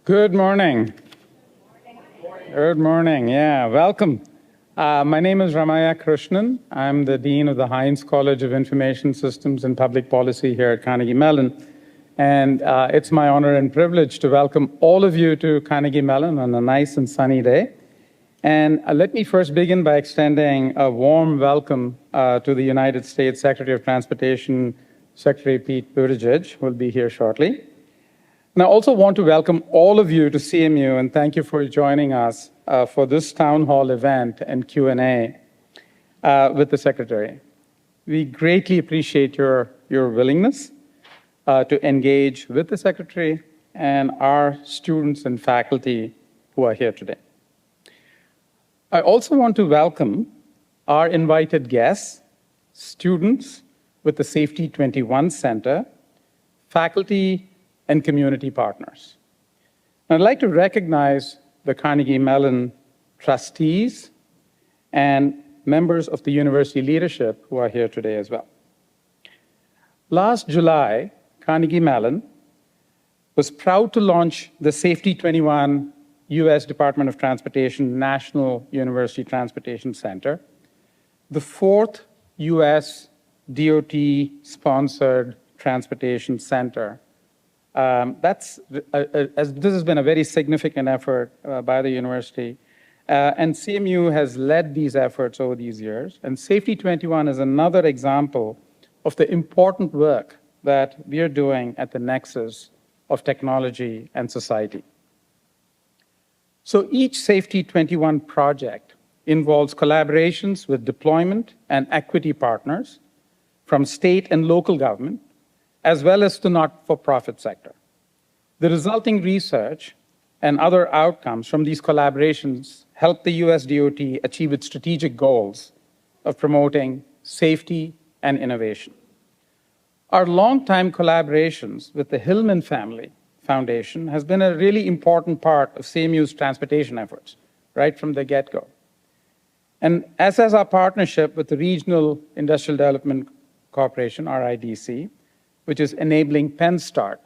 Good morning. Good morning. Yeah, welcome. My name is Ramaya Krishnan. I'm the Dean of the Heinz College of Information Systems and Public Policy here at Carnegie Mellon. And it's my honor and privilege to welcome all of you to Carnegie Mellon on a nice and sunny day. And let me first begin by extending a warm welcome to the United States Secretary of Transportation, Secretary Pete Buttigieg, who will be here shortly. And I also want to welcome all of you to CMU and thank you for joining us for this town hall event and Q&A with the Secretary. We greatly appreciate your willingness to engage with the Secretary and our students and faculty who are here today. I also want to welcome our invited guests, students with the Safety21 Center, faculty, and community partners. I'd like to recognize the Carnegie Mellon trustees and members of the university leadership who are here today as well. Last July, Carnegie Mellon was proud to launch the Safety21 U.S. Department of Transportation National University Transportation Center, the fourth U.S. DOT-sponsored transportation center. This has been a very significant effort by the university, and CMU has led these efforts over these years. And Safety21 is another example of the important work that we are doing at the nexus of technology and society. So each Safety21 project involves collaborations with deployment and equity partners from state and local government, as well as the not-for-profit sector. The resulting research and other outcomes from these collaborations help the US DOT achieve its strategic goals of promoting safety and innovation. Our long-time collaborations with the Hillman Family Foundation has been a really important part of CMU's transportation efforts, right from the get-go. And as has our partnership with the Regional Industrial Development Corporation, RIDC, which is enabling PennSTART,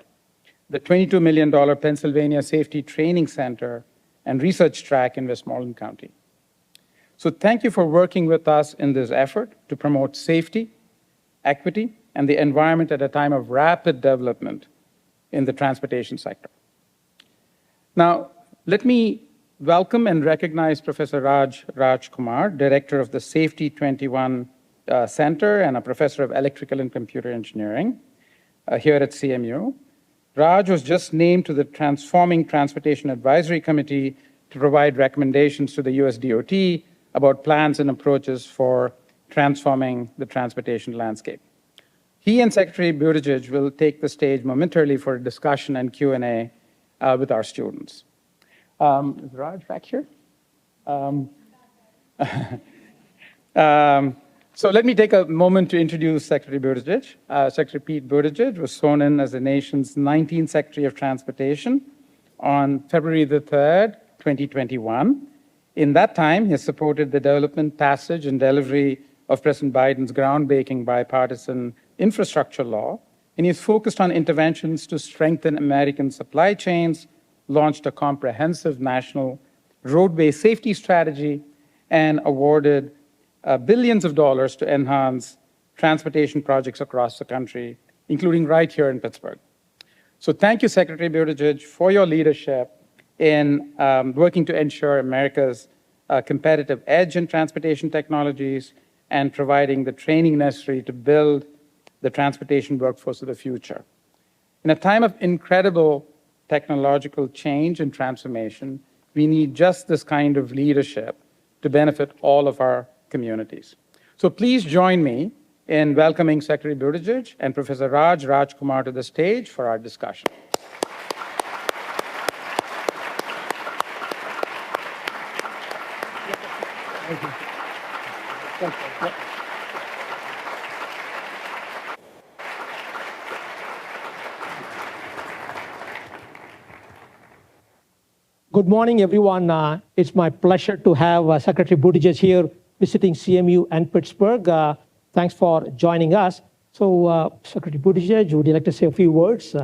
the $22 million Pennsylvania Safety Training Center and Research Track in Westmoreland County. So thank you for working with us in this effort to promote safety, equity, and the environment at a time of rapid development in the transportation sector. Now, let me welcome and recognize Professor Raj Kumar, Director of the Safety21 Center and a Professor of Electrical and Computer Engineering here at CMU. Raj was just named to the Transforming Transportation Advisory Committee to provide recommendations to the US DOT about plans and approaches for transforming the transportation landscape. He and Secretary Buttigieg will take the stage momentarily for a discussion and Q&A with our students. Is Raj back here? So let me take a moment to introduce Secretary Buttigieg. Secretary Pete Buttigieg was sworn in as the nation's 19th Secretary of Transportation on February the 3rd, 2021. In that time, he has supported the development, passage, and delivery of President Biden's groundbreaking bipartisan infrastructure law, and he's focused on interventions to strengthen American supply chains, launched a comprehensive national roadway safety strategy, and awarded billions of dollars to enhance transportation projects across the country, including right here in Pittsburgh. So thank you, Secretary Buttigieg, for your leadership in working to ensure America's competitive edge in transportation technologies and providing the training necessary to build the transportation workforce of the future. In a time of incredible technological change and transformation, we need just this kind of leadership to benefit all of our communities. So please join me in welcoming Secretary Buttigieg and Professor Raj Kumar to the stage for our discussion. Thank you. Thank you. Good morning, everyone. It's my pleasure to have Secretary Buttigieg here visiting CMU and Pittsburgh. Thanks for joining us. So, Secretary Buttigieg, would you like to say a few words?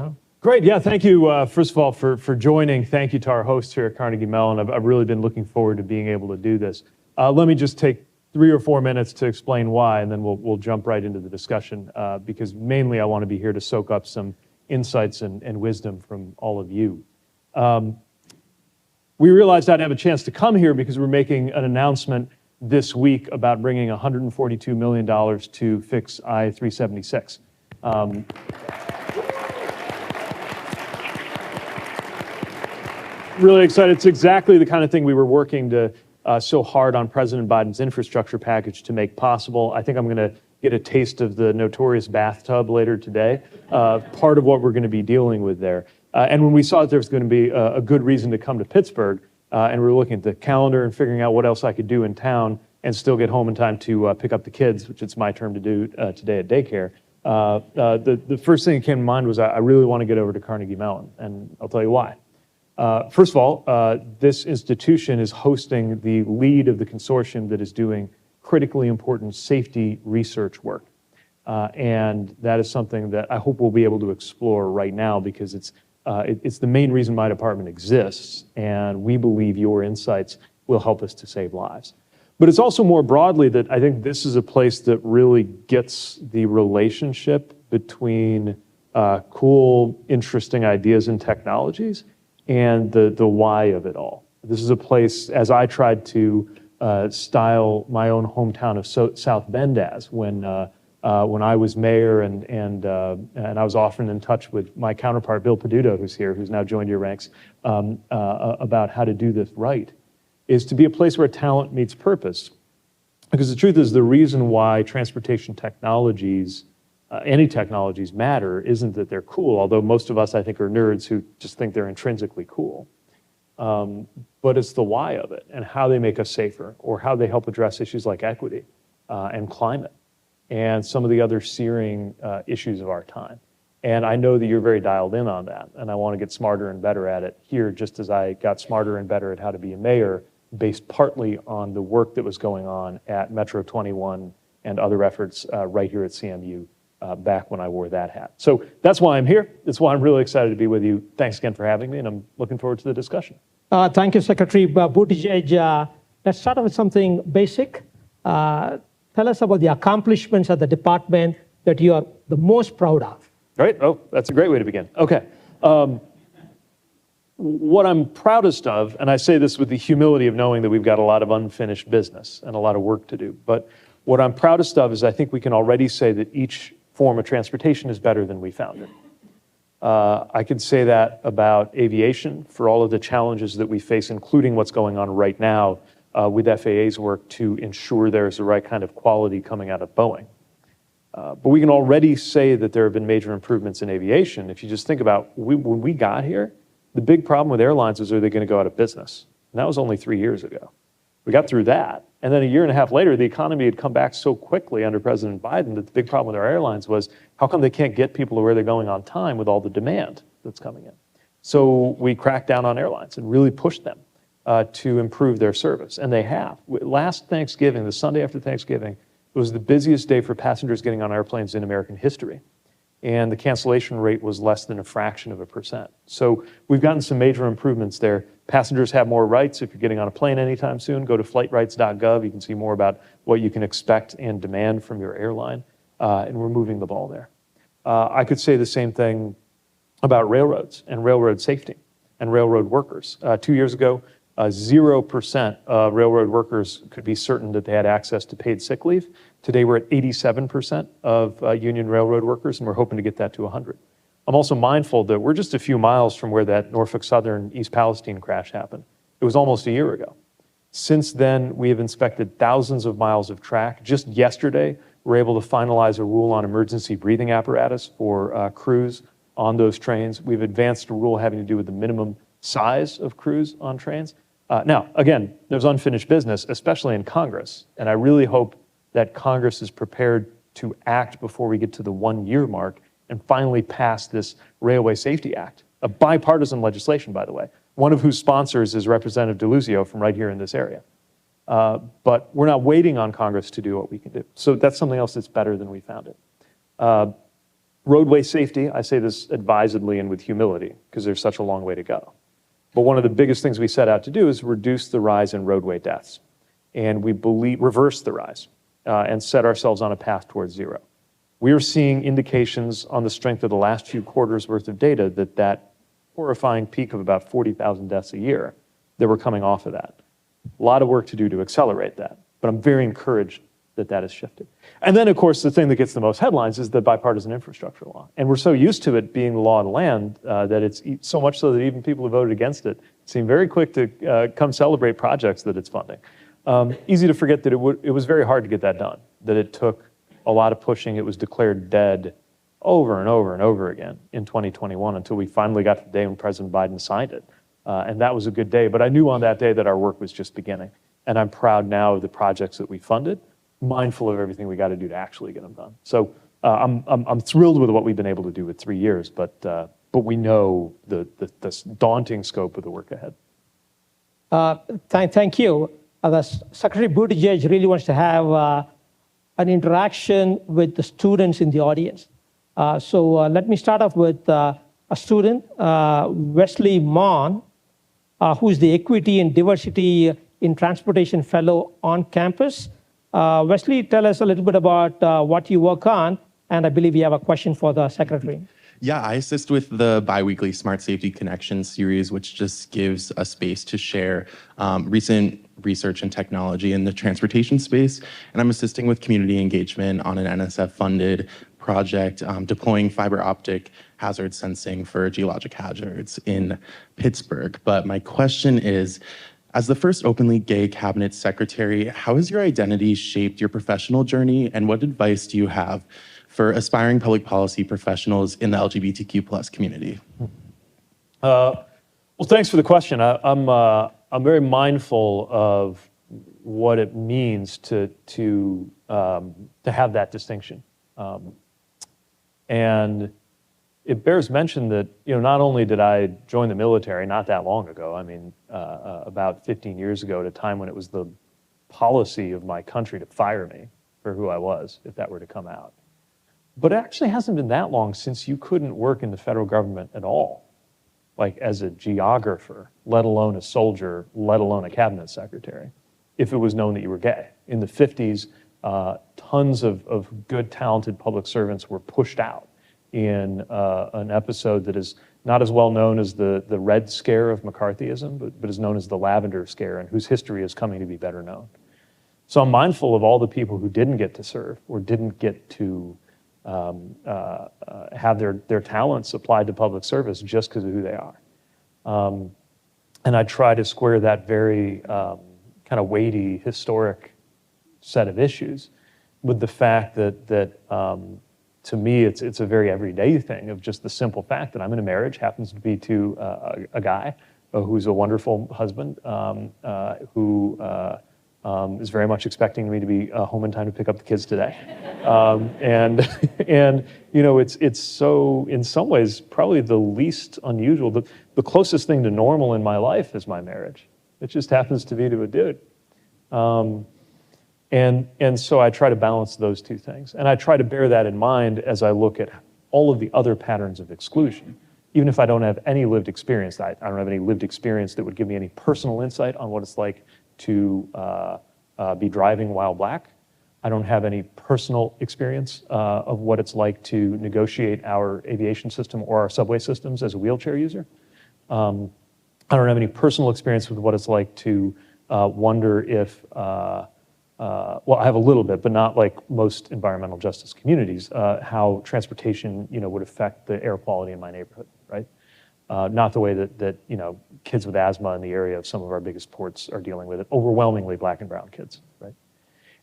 Great, yeah, thank you, first of all, for joining. Thank you to our hosts here at Carnegie Mellon. I've really been looking forward to being able to do this. Let me just take 3 or 4 minutes to explain why, and then we'll jump right into the discussion, because mainly I want to be here to soak up some insights and wisdom from all of you. We realized I'd have a chance to come here because we're making an announcement this week about bringing $142 million to fix I-376. Really excited. It's exactly the kind of thing we were working to so hard on President Biden's infrastructure package to make possible. I think I'm going to get a taste of the notorious bathtub later today, part of what we're going to be dealing with there. And when we saw that there was going to be a good reason to come to Pittsburgh, and we were looking at the calendar and figuring out what else I could do in town and still get home in time to pick up the kids, which it's my turn to do today at daycare, the first thing that came to mind was I really want to get over to Carnegie Mellon, and I'll tell you why. First of all, this institution is hosting the lead of the consortium that is doing critically important safety research work. And that is something that I hope we'll be able to explore right now because it's the main reason my department exists, and we believe your insights will help us to save lives. But it's also more broadly that I think this is a place that really gets the relationship between cool, interesting ideas and technologies and the why of it all. This is a place, as I tried to style my own hometown of South Bend as when I was mayor and I was often in touch with my counterpart, Bill Peduto, who's here, who's now joined your ranks, about how to do this right, is to be a place where talent meets purpose. Because the truth is the reason why transportation technologies, any technologies matter isn't that they're cool, although most of us, I think, are nerds who just think they're intrinsically cool. But it's the why of it and how they make us safer or how they help address issues like equity and climate and some of the other searing issues of our time. And I know that you're very dialed in on that, and I want to get smarter and better at it here, just as I got smarter and better at how to be a mayor, based partly on the work that was going on at Metro 21 and other efforts right here at CMU back when I wore that hat. So that's why I'm here. That's why I'm really excited to be with you. Thanks again for having me, and I'm looking forward to the discussion. Thank you, Secretary Buttigieg. Let's start with something basic. Tell us about the accomplishments of the department that you are the most proud of. Right? Oh, that's a great way to begin. Okay. What I'm proudest of, and I say this with the humility of knowing that we've got a lot of unfinished business and a lot of work to do, but what I'm proudest of is I think we can already say that each form of transportation is better than we found it. I could say that about aviation for all of the challenges that we face, including what's going on right now with FAA's work to ensure there's the right kind of quality coming out of Boeing. But we can already say that there have been major improvements in aviation. If you just think about when we got here, the big problem with airlines was, are they going to go out of business? And that was only 3 years ago. We got through that. And then a year and a half later, the economy had come back so quickly under President Biden that the big problem with our airlines was, how come they can't get people to where they're going on time with all the demand that's coming in? So we cracked down on airlines and really pushed them to improve their service. And they have. Last Thanksgiving, the Sunday after Thanksgiving, it was the busiest day for passengers getting on airplanes in American history. And the cancellation rate was less than a fraction of a percent. So we've gotten some major improvements there. Passengers have more rights. If you're getting on a plane anytime soon, go to flightrights.gov. You can see more about what you can expect and demand from your airline. And we're moving the ball there. I could say the same thing about railroads and railroad safety and railroad workers. 2 years ago, 0% of railroad workers could be certain that they had access to paid sick leave. Today, we're at 87% of union railroad workers, and we're hoping to get that to 100. I'm also mindful that we're just a few miles from where that Norfolk Southern East Palestine crash happened. It was almost a year ago. Since then, we have inspected thousands of miles of track. Just yesterday, we were able to finalize a rule on emergency breathing apparatus for crews on those trains. We've advanced a rule having to do with the minimum size of crews on trains. Now, again, there's unfinished business, especially in Congress, and I really hope that Congress is prepared to act before we get to the 1-year mark and finally pass this Railway Safety Act, a bipartisan legislation, by the way, one of whose sponsors is Representative DeLuzio from right here in this area. But we're not waiting on Congress to do what we can do. So that's something else that's better than we found it. Roadway safety, I say this advisedly and with humility, because there's such a long way to go. But one of the biggest things we set out to do is reduce the rise in roadway deaths. And we believe, reverse the rise and set ourselves on a path towards zero. We are seeing indications on the strength of the last few quarters worth of data that horrifying peak of about 40,000 deaths a year, that we're coming off of that. A lot of work to do to accelerate that, but I'm very encouraged that that has shifted. And then, of course, the thing that gets the most headlines is the bipartisan infrastructure law. And we're so used to it being the law of the land that it's so much so that even people who voted against it seem very quick to come celebrate projects that it's funding. Easy to forget that it was very hard to get that done, that it took a lot of pushing. It was declared dead over and over and over again in 2021 until we finally got to the day when President Biden signed it. And that was a good day. But I knew on that day that our work was just beginning. And I'm proud now of the projects that we funded, mindful of everything we got to do to actually get them done. So I'm thrilled with what we've been able to do with 3 years, but we know the daunting scope of the work ahead. Thank you. Secretary Buttigieg really wants to have an interaction with the students in the audience. So let me start off with a student, Wesley Mon, who's the Equity and Diversity in Transportation Fellow on campus. Wesley, tell us a little bit about what you work on, and I believe you have a question for the Secretary. Yeah, I assist with the biweekly Smart Safety Connection series, which just gives a space to share recent research and technology in the transportation space. And I'm assisting with community engagement on an NSF-funded project deploying fiber optic hazard sensing for geologic hazards in Pittsburgh. But my question is, as the first openly gay cabinet secretary, how has your identity shaped your professional journey, and what advice do you have for aspiring public policy professionals in the LGBTQ+ community? Well, thanks for the question. I'm very mindful of what it means to have that distinction, and it bears mention that not only did I join the military not that long ago, I mean about 15 years ago, at a time when it was the policy of my country to fire me for who I was if that were to come out. But it actually hasn't been that long since you couldn't work in the federal government at all, like as a geographer, let alone a soldier, let alone a cabinet secretary, if it was known that you were gay. In the 50s, tons of good, talented public servants were pushed out in an episode that is not as well known as the Red Scare of McCarthyism, but is known as the Lavender Scare, and whose history is coming to be better known. So I'm mindful of all the people who didn't get to serve or didn't get to have their talents applied to public service just because of who they are. And I try to square that very kind of weighty, historic set of issues with the fact that to me, it's a very everyday thing of just the simple fact that I'm in a marriage, happens to be to a guy who's a wonderful husband, who is very much expecting me to be home in time to pick up the kids today. And it's so, in some ways, probably the least unusual. The closest thing to normal in my life is my marriage. It just happens to be to a dude. And so I try to balance those two things. And I try to bear that in mind as I look at all of the other patterns of exclusion. Even if I don't have any lived experience, I don't have any lived experience that would give me any personal insight on what it's like to be driving while black. I don't have any personal experience of what it's like to negotiate our aviation system or our subway systems as a wheelchair user. I don't have any personal experience with what it's like to wonder if, well, I have a little bit, but not like most environmental justice communities, how transportation, would affect the air quality in my neighborhood, right? Not the way that kids with asthma in the area of some of our biggest ports are dealing with it, overwhelmingly black and brown kids, right?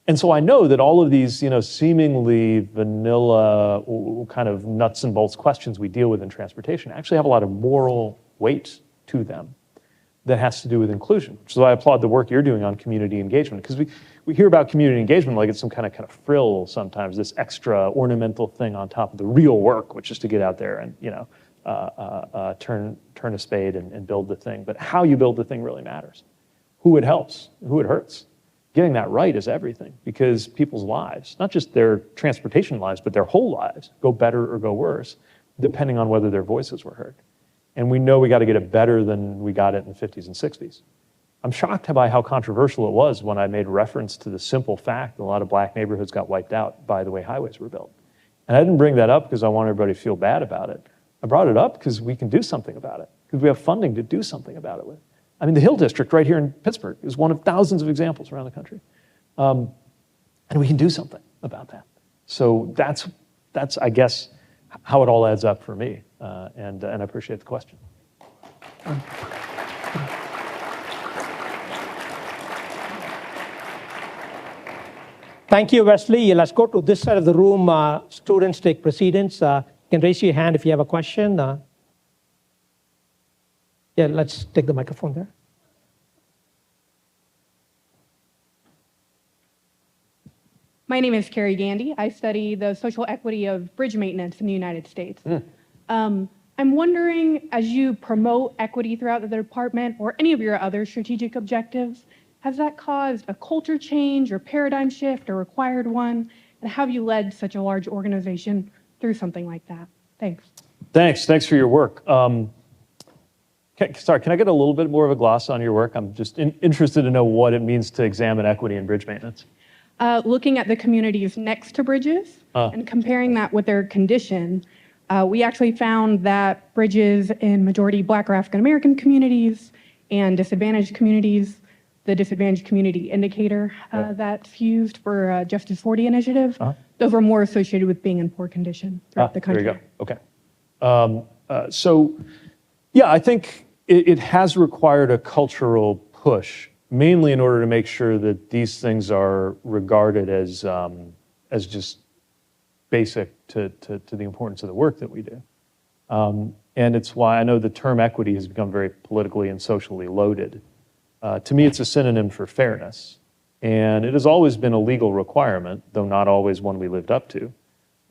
And so I know that all of these, seemingly vanilla kind of nuts and bolts questions we deal with in transportation actually have a lot of moral weight to them that has to do with inclusion, which is why I applaud the work you're doing on community engagement, because we hear about community engagement like it's some kind of frill sometimes, this extra ornamental thing on top of the real work, which is to get out there and, turn a spade and build the thing. But how you build the thing really matters. Who it helps, who it hurts. getting that right is everything, because people's lives, not just their transportation lives, but their whole lives, go better or go worse, depending on whether their voices were heard. And we know we got to get it better than we got it in the 50s and 60s. I'm shocked by how controversial it was when I made reference to the simple fact that a lot of black neighborhoods got wiped out by the way highways were built. And I didn't bring that up because I want everybody to feel bad about it. I brought it up because we can do something about it, because we have funding to do something about it with. I mean, the Hill District right here in Pittsburgh is one of thousands of examples around the country. And we can do something about that. So that's I guess, how it all adds up for me. And I appreciate the question. Thank you, Wesley. Let's go to this side of the room. Students take precedence. You can raise your hand if you have a question. Yeah, let's take the microphone there. My name is Carrie Gandy. I study the social equity of bridge maintenance in the United States. I'm wondering, as you promote equity throughout the department or any of your other strategic objectives, has that caused a culture change or paradigm shift or required one? And how have you led such a large organization through something like that? Thanks. Thanks for your work. Sorry, can I get a little bit more of a gloss on your work? I'm just interested to know what it means to examine equity in bridge maintenance. Looking at the communities next to bridges and comparing that with their condition, we actually found that bridges in majority Black or African American communities and disadvantaged communities, the disadvantaged community indicator that's used for Justice 40 initiative, those were more associated with being in poor condition throughout the country. There you go. Okay. So, yeah, I think it has required a cultural push, mainly in order to make sure that these things are regarded as just basic to the importance of the work that we do. And it's why I know the term equity has become very politically and socially loaded. To me, it's a synonym for fairness. And it has always been a legal requirement, though not always one we lived up to,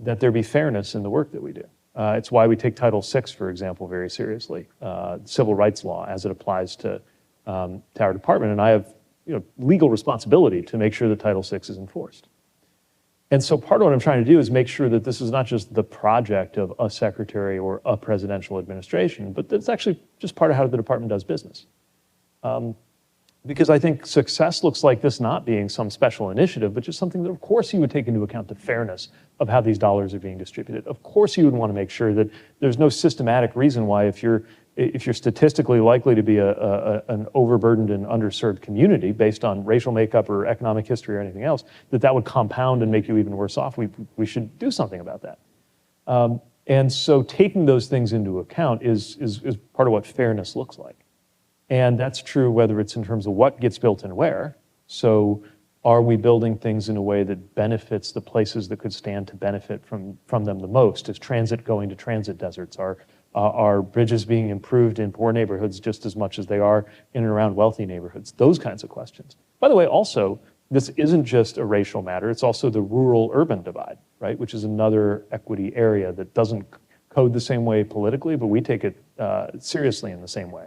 that there be fairness in the work that we do. It's why we take Title VI, for example, very seriously, civil rights law as it applies to our department. And I have legal responsibility to make sure that Title VI is enforced. And so part of what I'm trying to do is make sure that this is not just the project of a secretary or a presidential administration, but that it's actually just part of how the department does business. Because I think success looks like this not being some special initiative, but just something that, of course, you would take into account the fairness of how these dollars are being distributed. Of course, you would want to make sure that there's no systematic reason why, if you're statistically likely to be an overburdened and underserved community based on racial makeup or economic history or anything else, that would compound and make you even worse off. We should do something about that. And so taking those things into account is part of what fairness looks like. And that's true whether it's in terms of what gets built and where. So are we building things in a way that benefits the places that could stand to benefit from them the most? Is transit going to transit deserts? Are bridges being improved in poor neighborhoods just as much as they are in and around wealthy neighborhoods? Those kinds of questions. By the way, also, this isn't just a racial matter. It's also the rural-urban divide, right? Which is another equity area that doesn't code the same way politically, but we take it seriously in the same way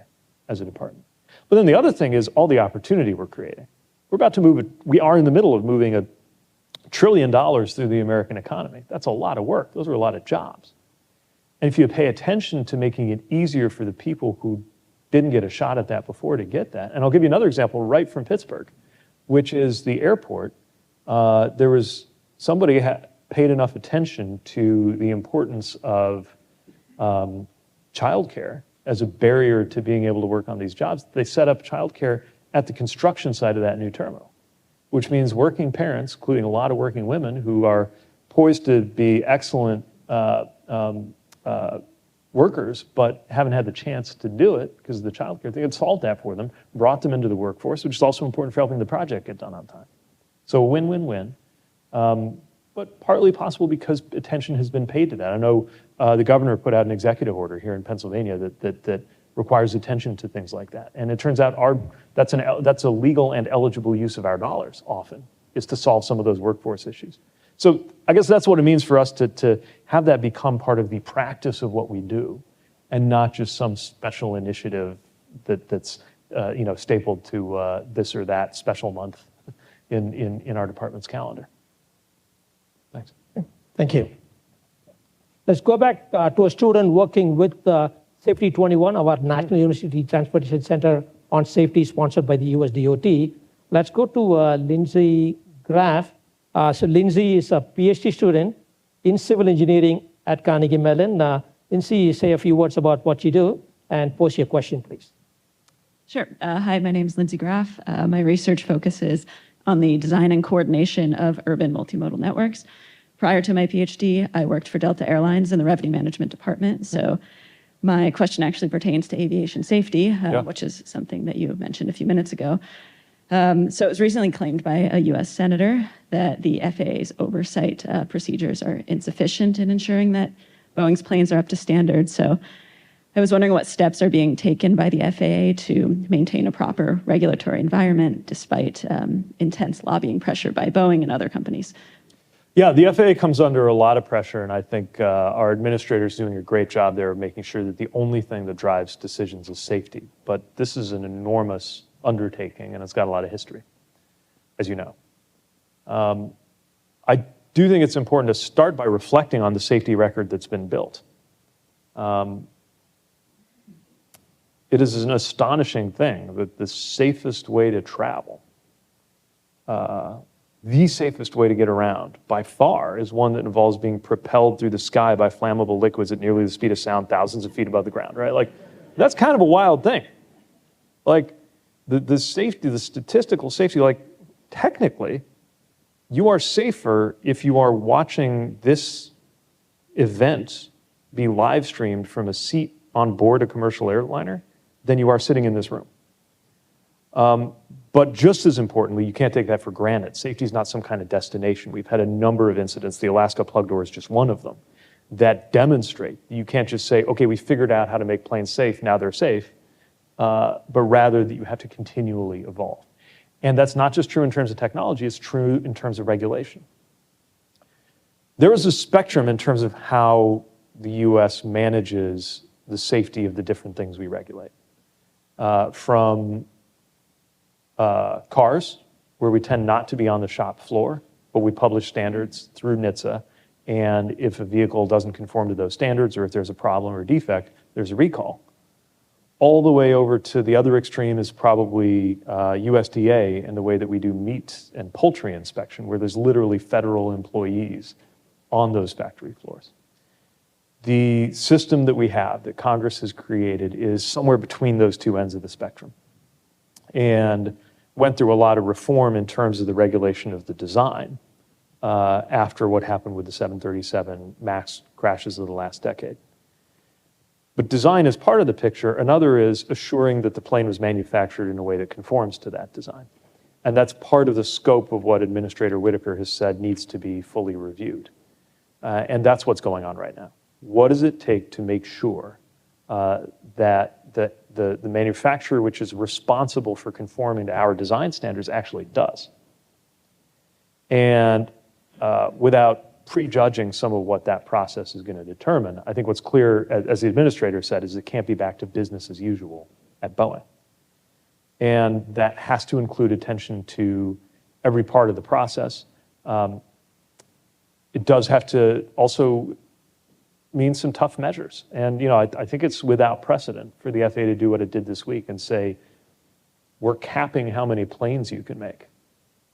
as a department. But then the other thing is all the opportunity we're creating. We are in the middle of moving $1 trillion through the American economy. That's a lot of work. Those are a lot of jobs. And if you pay attention to making it easier for the people who didn't get a shot at that before to get that, and I'll give you another example right from Pittsburgh, which is the airport. There was somebody paid enough attention to the importance of childcare as a barrier to being able to work on these jobs. They set up childcare at the construction site of that new terminal, which means working parents, including a lot of working women who are poised to be excellent workers, but haven't had the chance to do it because of the childcare. They had solved that for them, brought them into the workforce, which is also important for helping the project get done on time. So win-win-win. But partly possible because attention has been paid to that. I know the governor put out an executive order here in Pennsylvania that requires attention to things like that. And it turns out that's a legal and eligible use of our dollars often, is to solve some of those workforce issues. So I guess that's what it means for us to have that become part of the practice of what we do, and not just some special initiative that's stapled to this or that special month in our department's calendar. Thanks. Thank you. Let's go back to a student working with Safety21, our National University Transportation Center on Safety, sponsored by the US DOT. Let's go to Lindsay Graff. So Lindsay is a PhD student in civil engineering at Carnegie Mellon. Lindsay, say a few words about what you do and pose your question, please. Sure. Hi, my name is Lindsay Graff. My research focuses on the design and coordination of urban multimodal networks. Prior to my PhD, I worked for Delta Airlines in the revenue management department. So my question actually pertains to aviation safety, which is something that you mentioned a few minutes ago. So it was recently claimed by a US senator that the FAA's oversight procedures are insufficient in ensuring that Boeing's planes are up to standard. So I was wondering what steps are being taken by the FAA to maintain a proper regulatory environment despite intense lobbying pressure by Boeing and other companies. Yeah, the FAA comes under a lot of pressure, and I think our administrator is doing a great job there of making sure that the only thing that drives decisions is safety. But this is an enormous undertaking, and it's got a lot of history, as you know. I do think it's important to start by reflecting on the safety record that's been built. It is an astonishing thing that the safest way to travel, the safest way to get around by far, is one that involves being propelled through the sky by flammable liquids at nearly the speed of sound, thousands of feet above the ground, right? Like, that's kind of a wild thing. Like, the safety, the statistical safety, like, technically, you are safer if you are watching this event be live streamed from a seat on board a commercial airliner than you are sitting in this room. But just as importantly, you can't take that for granted. Safety is not some kind of destination. We've had a number of incidents, the Alaska plug door is just one of them, that demonstrate you can't just say, okay, we figured out how to make planes safe, now they're safe, but rather that you have to continually evolve. And that's not just true in terms of technology, it's true in terms of regulation. There is a spectrum in terms of how the US manages the safety of the different things we regulate. From cars, where we tend not to be on the shop floor, but we publish standards through NHTSA, and if a vehicle doesn't conform to those standards or if there's a problem or defect, there's a recall. All the way over to the other extreme is probably USDA and the way that we do meat and poultry inspection, where there's literally federal employees on those factory floors. The system that we have, that Congress has created, is somewhere between those two ends of the spectrum, and went through a lot of reform in terms of the regulation of the design after what happened with the 737 MAX crashes of the last decade. But design is part of the picture. Another is assuring that the plane was manufactured in a way that conforms to that design. And that's part of the scope of what Administrator Whitaker has said needs to be fully reviewed. And that's what's going on right now. What does it take to make sure that the manufacturer, which is responsible for conforming to our design standards, actually does? And without prejudging some of what that process is going to determine, I think what's clear, as the administrator said, is it can't be back to business as usual at Boeing. And that has to include attention to every part of the process. It does have to also mean some tough measures. And I think it's without precedent for the FAA to do what it did this week and say, we're capping how many planes you can make.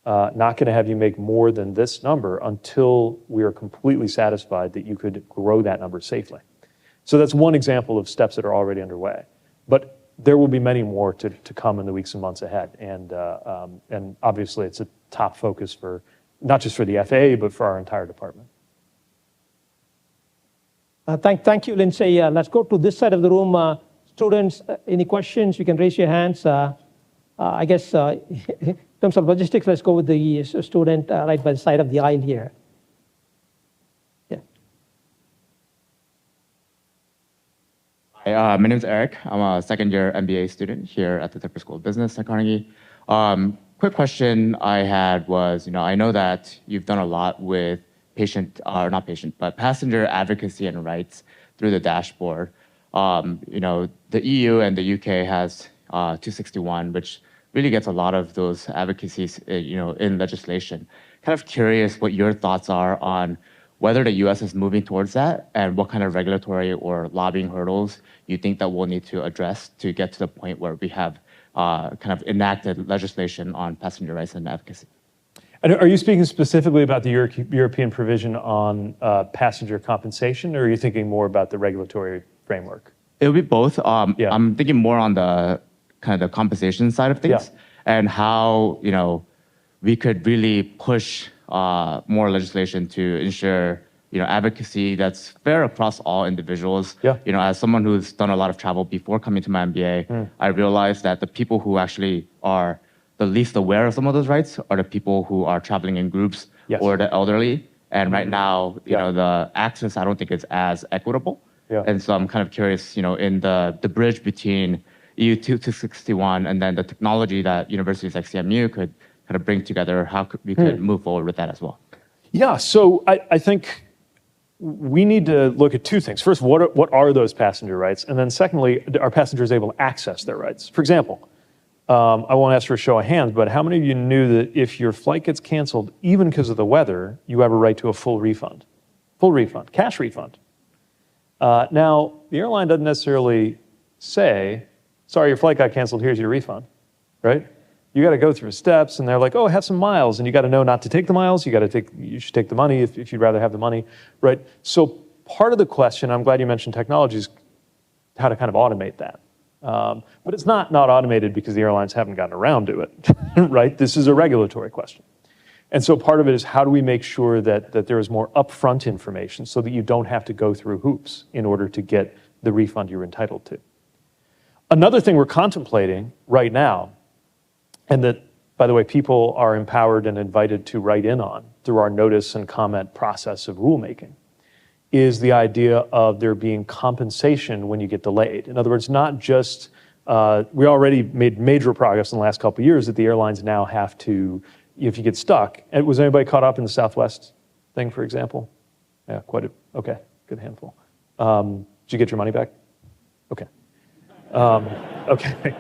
Not going to have you make more than this number until we are completely satisfied that you could grow that number safely. So that's one example of steps that are already underway. But there will be many more to come in the weeks and months ahead. And obviously it's a top focus for not just for the FAA, but for our entire department. Thank you, Lindsay. Let's go to this side of the room. Students, any questions? You can raise your hands. I guess in terms of logistics, let's go with the student right by the side of the aisle here. Yeah. Hi, my name is Eric. I'm a second-year MBA student here at the Tepper School of Business at Carnegie. Quick question I had was, I know that you've done a lot with passenger advocacy and rights through the dashboard. The EU and the UK has 261, which really gets a lot of those advocacies, in legislation. Kind of curious what your thoughts are on whether the U.S. is moving towards that, and what kind of regulatory or lobbying hurdles you think that we'll need to address to get to the point where we have kind of enacted legislation on passenger rights and advocacy. And are you speaking specifically about the European provision on passenger compensation, or are you thinking more about the regulatory framework? It would be both. Yeah. I'm thinking more on the kind of the compensation side of things, and how we could really push more legislation to ensure advocacy that's fair across all individuals. Yeah. As someone who's done a lot of travel before coming to my MBA, I realized that the people who actually are the least aware of some of those rights are the people who are traveling in groups or the elderly. And right now, the access I don't think is as equitable. Yeah. And so I'm kind of curious, in the bridge between EU 261 and then the technology that universities like CMU could kind of bring together, how we could move forward with that as well. Yeah, so I think we need to look at two things. First, what are those passenger rights? And then secondly, are passengers able to access their rights? For example, I won't ask for a show of hands, but how many of you knew that if your flight gets canceled, even because of the weather, you have a right to a full refund? Full refund, cash refund. Now, the airline doesn't necessarily say, sorry, your flight got canceled, here's your refund, right? You got to go through steps, and they're like, oh, have some miles, and you got to know not to take the miles. You should take the money if you'd rather have the money, right? So part of the question, I'm glad you mentioned technology, is how to kind of automate that. But it's not automated because the airlines haven't gotten around to it, right? This is a regulatory question. And so part of it is how do we make sure that there is more upfront information so that you don't have to go through hoops in order to get the refund you're entitled to. Another thing we're contemplating right now, and that, by the way, people are empowered and invited to write in on through our notice and comment process of rulemaking, is the idea of there being compensation when you get delayed. In other words, not just, we already made major progress in the last couple of years that the airlines now have to, if you get stuck, and was anybody caught up in the Southwest thing, for example? Yeah, okay, good handful. Did you get your money back? Okay. Okay.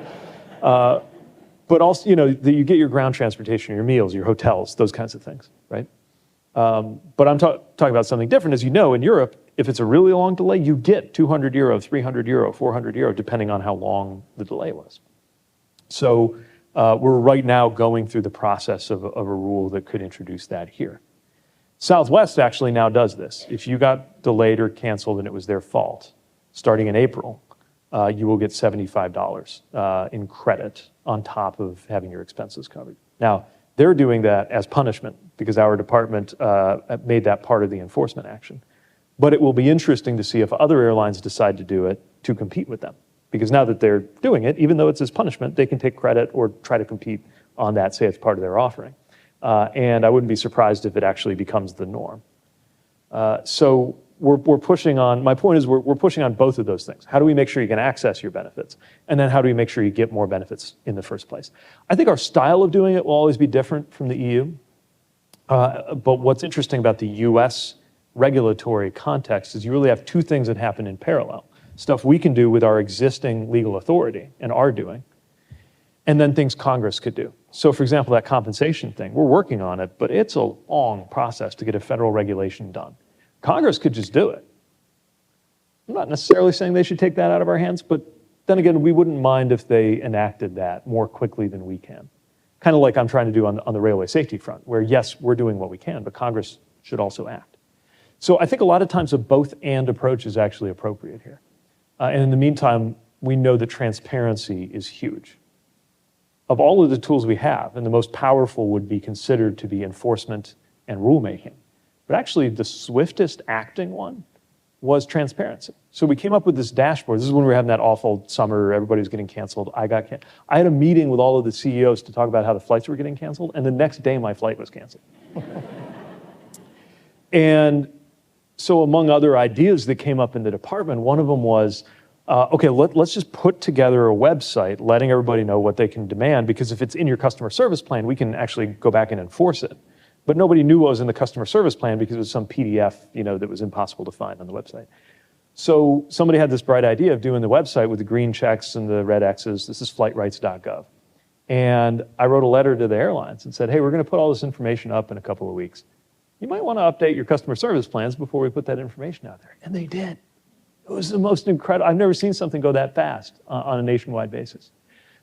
But also, you get your ground transportation, your meals, your hotels, those kinds of things, right? But I'm talking about something different. As you know, in Europe, if it's a really long delay, you get 200 euro, 300 euro, 400 euro, depending on how long the delay was. So we're right now going through the process of a rule that could introduce that here. Southwest actually now does this. If you got delayed or canceled and it was their fault, starting in April, you will get $75 in credit on top of having your expenses covered. Now, they're doing that as punishment because our department made that part of the enforcement action. But it will be interesting to see if other airlines decide to do it to compete with them. Because now that they're doing it, even though it's as punishment, they can take credit or try to compete on that, say it's part of their offering. And I wouldn't be surprised if it actually becomes the norm. So we're pushing on, my point is we're pushing on both of those things. How do we make sure you can access your benefits? And then how do we make sure you get more benefits in the first place? I think our style of doing it will always be different from the EU. But what's interesting about the US regulatory context is you really have two things that happen in parallel. Stuff we can do with our existing legal authority and are doing, and then things Congress could do. So for example, that compensation thing, we're working on it, but it's a long process to get a federal regulation done. Congress could just do it. I'm not necessarily saying they should take that out of our hands, but then again, we wouldn't mind if they enacted that more quickly than we can. Kind of like I'm trying to do on the railway safety front, where yes, we're doing what we can, but Congress should also act. So I think a lot of times a both and approach is actually appropriate here. And in the meantime, we know that transparency is huge. Of all of the tools we have, and the most powerful would be considered to be enforcement and rulemaking. But actually the swiftest acting one was transparency. So we came up with this dashboard. This is when we were having that awful summer, everybody was getting canceled. I had a meeting with all of the CEOs to talk about how the flights were getting canceled, and the next day my flight was canceled. And so among other ideas that came up in the department, one of them was, okay, let's just put together a website letting everybody know what they can demand, because if it's in your customer service plan, we can actually go back and enforce it. But nobody knew what was in the customer service plan because it was some PDF, that was impossible to find on the website. So somebody had this bright idea of doing the website with the green checks and the red X's. This is flightrights.gov. And I wrote a letter to the airlines and said, hey, we're going to put all this information up in a couple of weeks. You might want to update your customer service plans before we put that information out there. And they did. It was the most incredible. I've never seen something go that fast on a nationwide basis.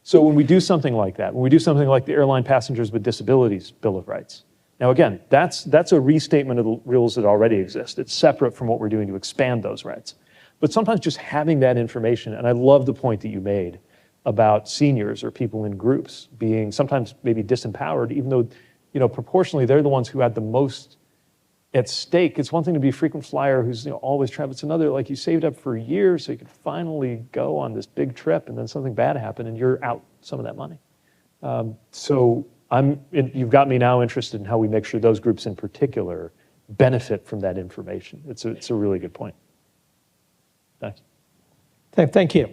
So when we do something like that, when we do something like the Airline Passengers with Disabilities Bill of Rights, now again, that's a restatement of the rules that already exist. It's separate from what we're doing to expand those rights. But sometimes just having that information, and I love the point that you made about seniors or people in groups being sometimes maybe disempowered, even though, proportionally they're the ones who had the most at stake. It's one thing to be a frequent flyer who's always traveling. It's another, like, you saved up for years so you could finally go on this big trip, and then something bad happened and you're out some of that money. So you've got me now interested in how we make sure those groups in particular benefit from that information. It's a really good point. Thanks. Thank you.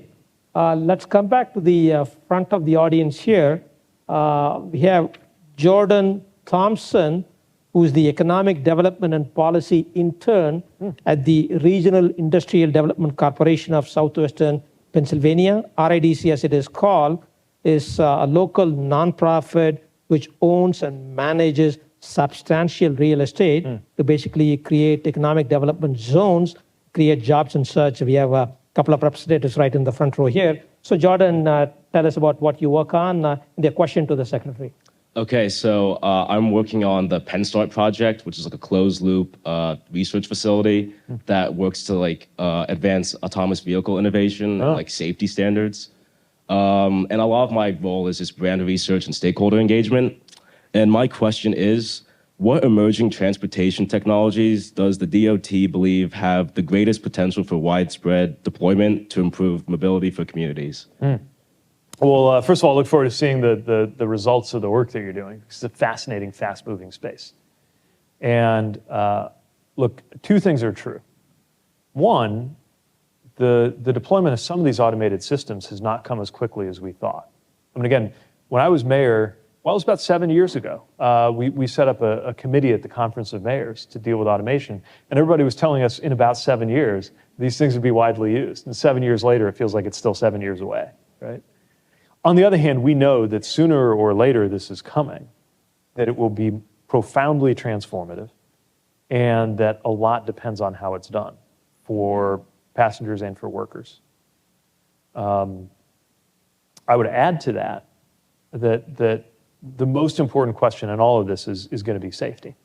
Let's come back to the front of the audience here. We have Jordan Thompson, who's the Economic Development and Policy Intern at the Regional Industrial Development Corporation of Southwestern Pennsylvania. RIDC, as it is called, is a local nonprofit which owns and manages substantial real estate to basically create economic development zones, create jobs and such. We have a couple of representatives right in the front row here. So Jordan, tell us about what you work on. The question to the secretary. Okay, so I'm working on the PennStart project, which is like a closed loop research facility that works to advance autonomous vehicle innovation, and like safety standards. And a lot of my role is just brand research and stakeholder engagement. And my question is, what emerging transportation technologies does the DOT believe have the greatest potential for widespread deployment to improve mobility for communities? Well, first of all, I look forward to seeing the results of the work that you're doing. It's a fascinating, fast-moving space. And look, two things are true. One, the deployment of some of these automated systems has not come as quickly as we thought. I mean, again, when I was mayor, well, it was about 7 years ago, we set up a committee at the Conference of Mayors to deal with automation. And everybody was telling us in about 7 years, these things would be widely used. And 7 years later, it feels like it's still 7 years away, right? On the other hand, we know that sooner or later this is coming, that it will be profoundly transformative, and that a lot depends on how it's done for passengers and for workers. I would add to that the most important question in all of this is going to be safety.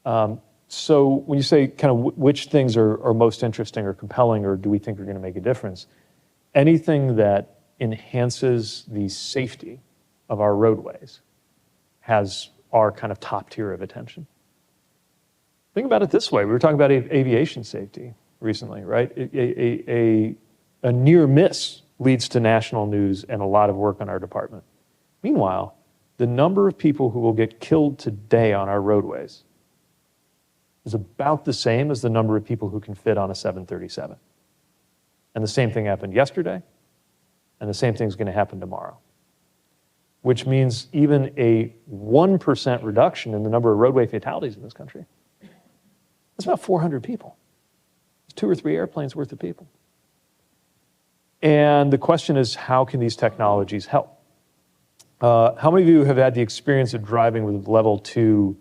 So when you say kind of which things are most interesting or compelling, or do we think are going to make a difference, anything that enhances the safety of our roadways has our kind of top tier of attention. Think about it this way. We were talking about aviation safety recently, right? A near miss leads to national news and a lot of work on our department. Meanwhile, the number of people who will get killed today on our roadways is about the same as the number of people who can fit on a 737. And the same thing happened yesterday, and the same thing is going to happen tomorrow. Which means even a 1% reduction in the number of roadway fatalities in this country, that's about 400 people. It's 2 or 3 airplanes worth of people. And the question is, how can these technologies help? How many of you have had the experience of driving with level 2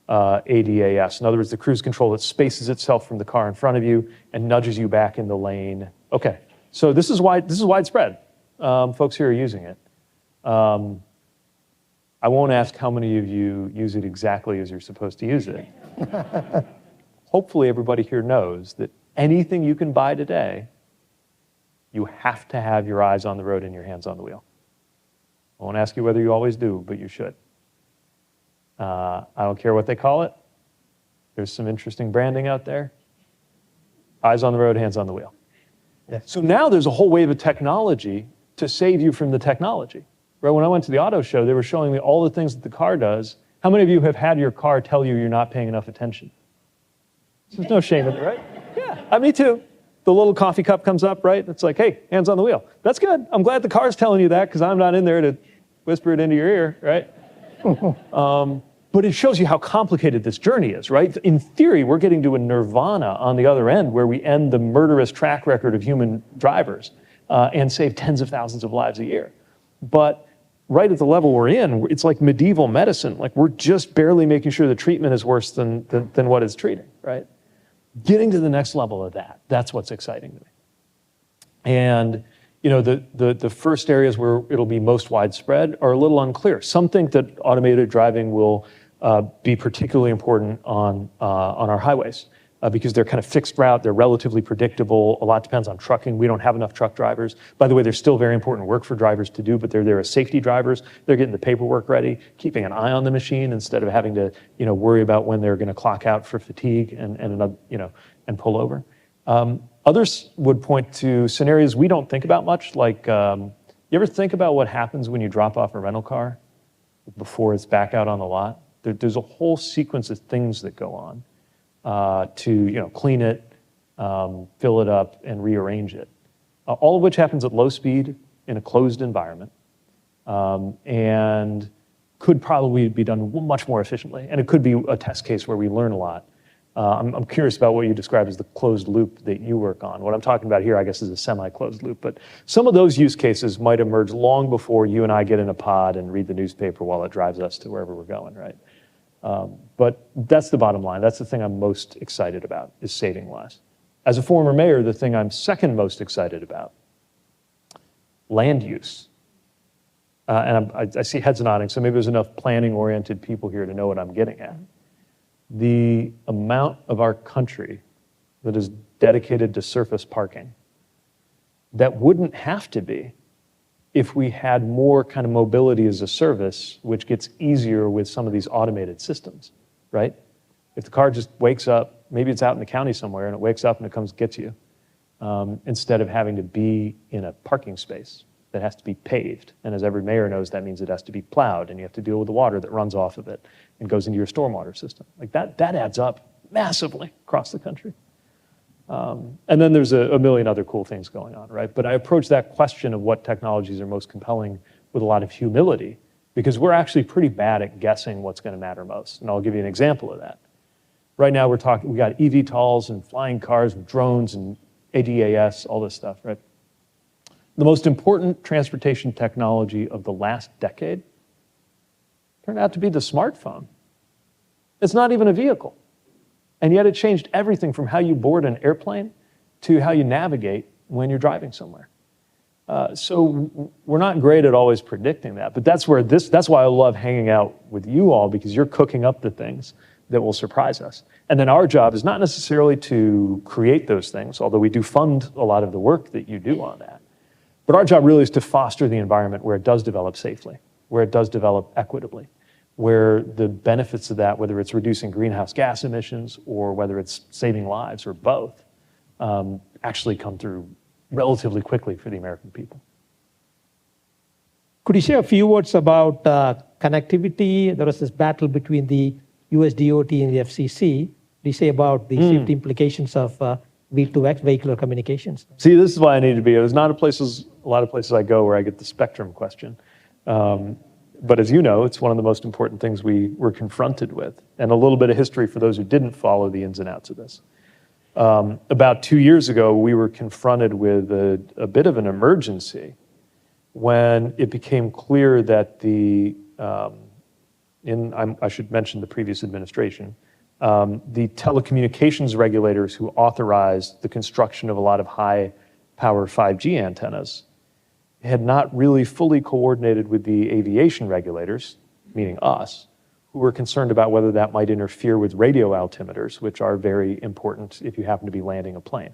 ADAS? In other words, the cruise control that spaces itself from the car in front of you and nudges you back in the lane. Okay, so this is widespread. Folks here are using it. I won't ask how many of you use it exactly as you're supposed to use it. Hopefully everybody here knows that anything you can buy today, you have to have your eyes on the road and your hands on the wheel. I won't ask you whether you always do, but you should. I don't care what they call it. There's some interesting branding out there. Eyes on the road, hands on the wheel. Yeah. So now there's a whole wave of technology to save you from the technology. Right? When I went to the auto show, they were showing me all the things that the car does. How many of you have had your car tell you you're not paying enough attention? There's no shame in it, right? Yeah, me too. The little coffee cup comes up, right? It's like, hey, hands on the wheel. That's good. I'm glad the car's telling you that because I'm not in there to whisper it into your ear, right? But it shows you how complicated this journey is, right? In theory, we're getting to a nirvana on the other end where we end the murderous track record of human drivers and save tens of thousands of lives a year. But right at the level we're in, it's like medieval medicine. Like we're just barely making sure the treatment is worse than what it's treating, right? Getting to the next level of that, that's what's exciting to me. And the first areas where it'll be most widespread are a little unclear. Some think that automated driving will be particularly important on our highways because they're kind of fixed route, they're relatively predictable. A lot depends on trucking. We don't have enough truck drivers. By the way, there's still very important work for drivers to do, but they're there as safety drivers. They're getting the paperwork ready, keeping an eye on the machine instead of having to worry about when they're going to clock out for fatigue and pull over. Others would point to scenarios we don't think about much, like you ever think about what happens when you drop off a rental car before it's back out on the lot? There's a whole sequence of things that go on to clean it, fill it up, and rearrange it. All of which happens at low speed in a closed environment, and could probably be done much more efficiently. And it could be a test case where we learn a lot. I'm curious about what you describe as the closed loop that you work on. What I'm talking about here, I guess, is a semi-closed loop. But some of those use cases might emerge long before you and I get in a pod and read the newspaper while it drives us to wherever we're going, right? But that's the bottom line. That's the thing I'm most excited about, is saving lives. As a former mayor, the thing I'm second most excited about, land use. And I see heads nodding, so maybe there's enough planning-oriented people here to know what I'm getting at. The amount of our country that is dedicated to surface parking that wouldn't have to be if we had more kind of mobility as a service, which gets easier with some of these automated systems, right? If the car just wakes up, maybe it's out in the county somewhere, and it wakes up and it comes gets you, instead of having to be in a parking space that has to be paved. And as every mayor knows, that means it has to be plowed, and you have to deal with the water that runs off of it and goes into your stormwater system. Like that adds up massively across the country. And then there's a million other cool things going on, right? But I approach that question of what technologies are most compelling with a lot of humility, because we're actually pretty bad at guessing what's going to matter most. And I'll give you an example of that. Right now we got eVTOLs and flying cars and drones and ADAS, all this stuff, right? The most important transportation technology of the last decade turned out to be the smartphone. It's not even a vehicle. And yet it changed everything from how you board an airplane to how you navigate when you're driving somewhere. So we're not great at always predicting that, but that's why I love hanging out with you all, because you're cooking up the things that will surprise us. And then our job is not necessarily to create those things, although we do fund a lot of the work that you do on that. But our job really is to foster the environment where it does develop safely, where it does develop equitably, where the benefits of that, whether it's reducing greenhouse gas emissions or whether it's saving lives or both, actually come through relatively quickly for the American people. Could you say a few words about connectivity? There was this battle between the US DOT and the FCC. What do you say about the safety implications of V2X, vehicular communications? See, this is why I need to be. There's not a lot of places I go where I get the spectrum question. But as you know, it's one of the most important things we were confronted with. And a little bit of history for those who didn't follow the ins and outs of this. About 2 years ago, we were confronted with a bit of an emergency when it became clear that I should mention the previous administration, the telecommunications regulators who authorized the construction of a lot of high-power 5G antennas had not really fully coordinated with the aviation regulators, meaning us, who were concerned about whether that might interfere with radio altimeters, which are very important if you happen to be landing a plane.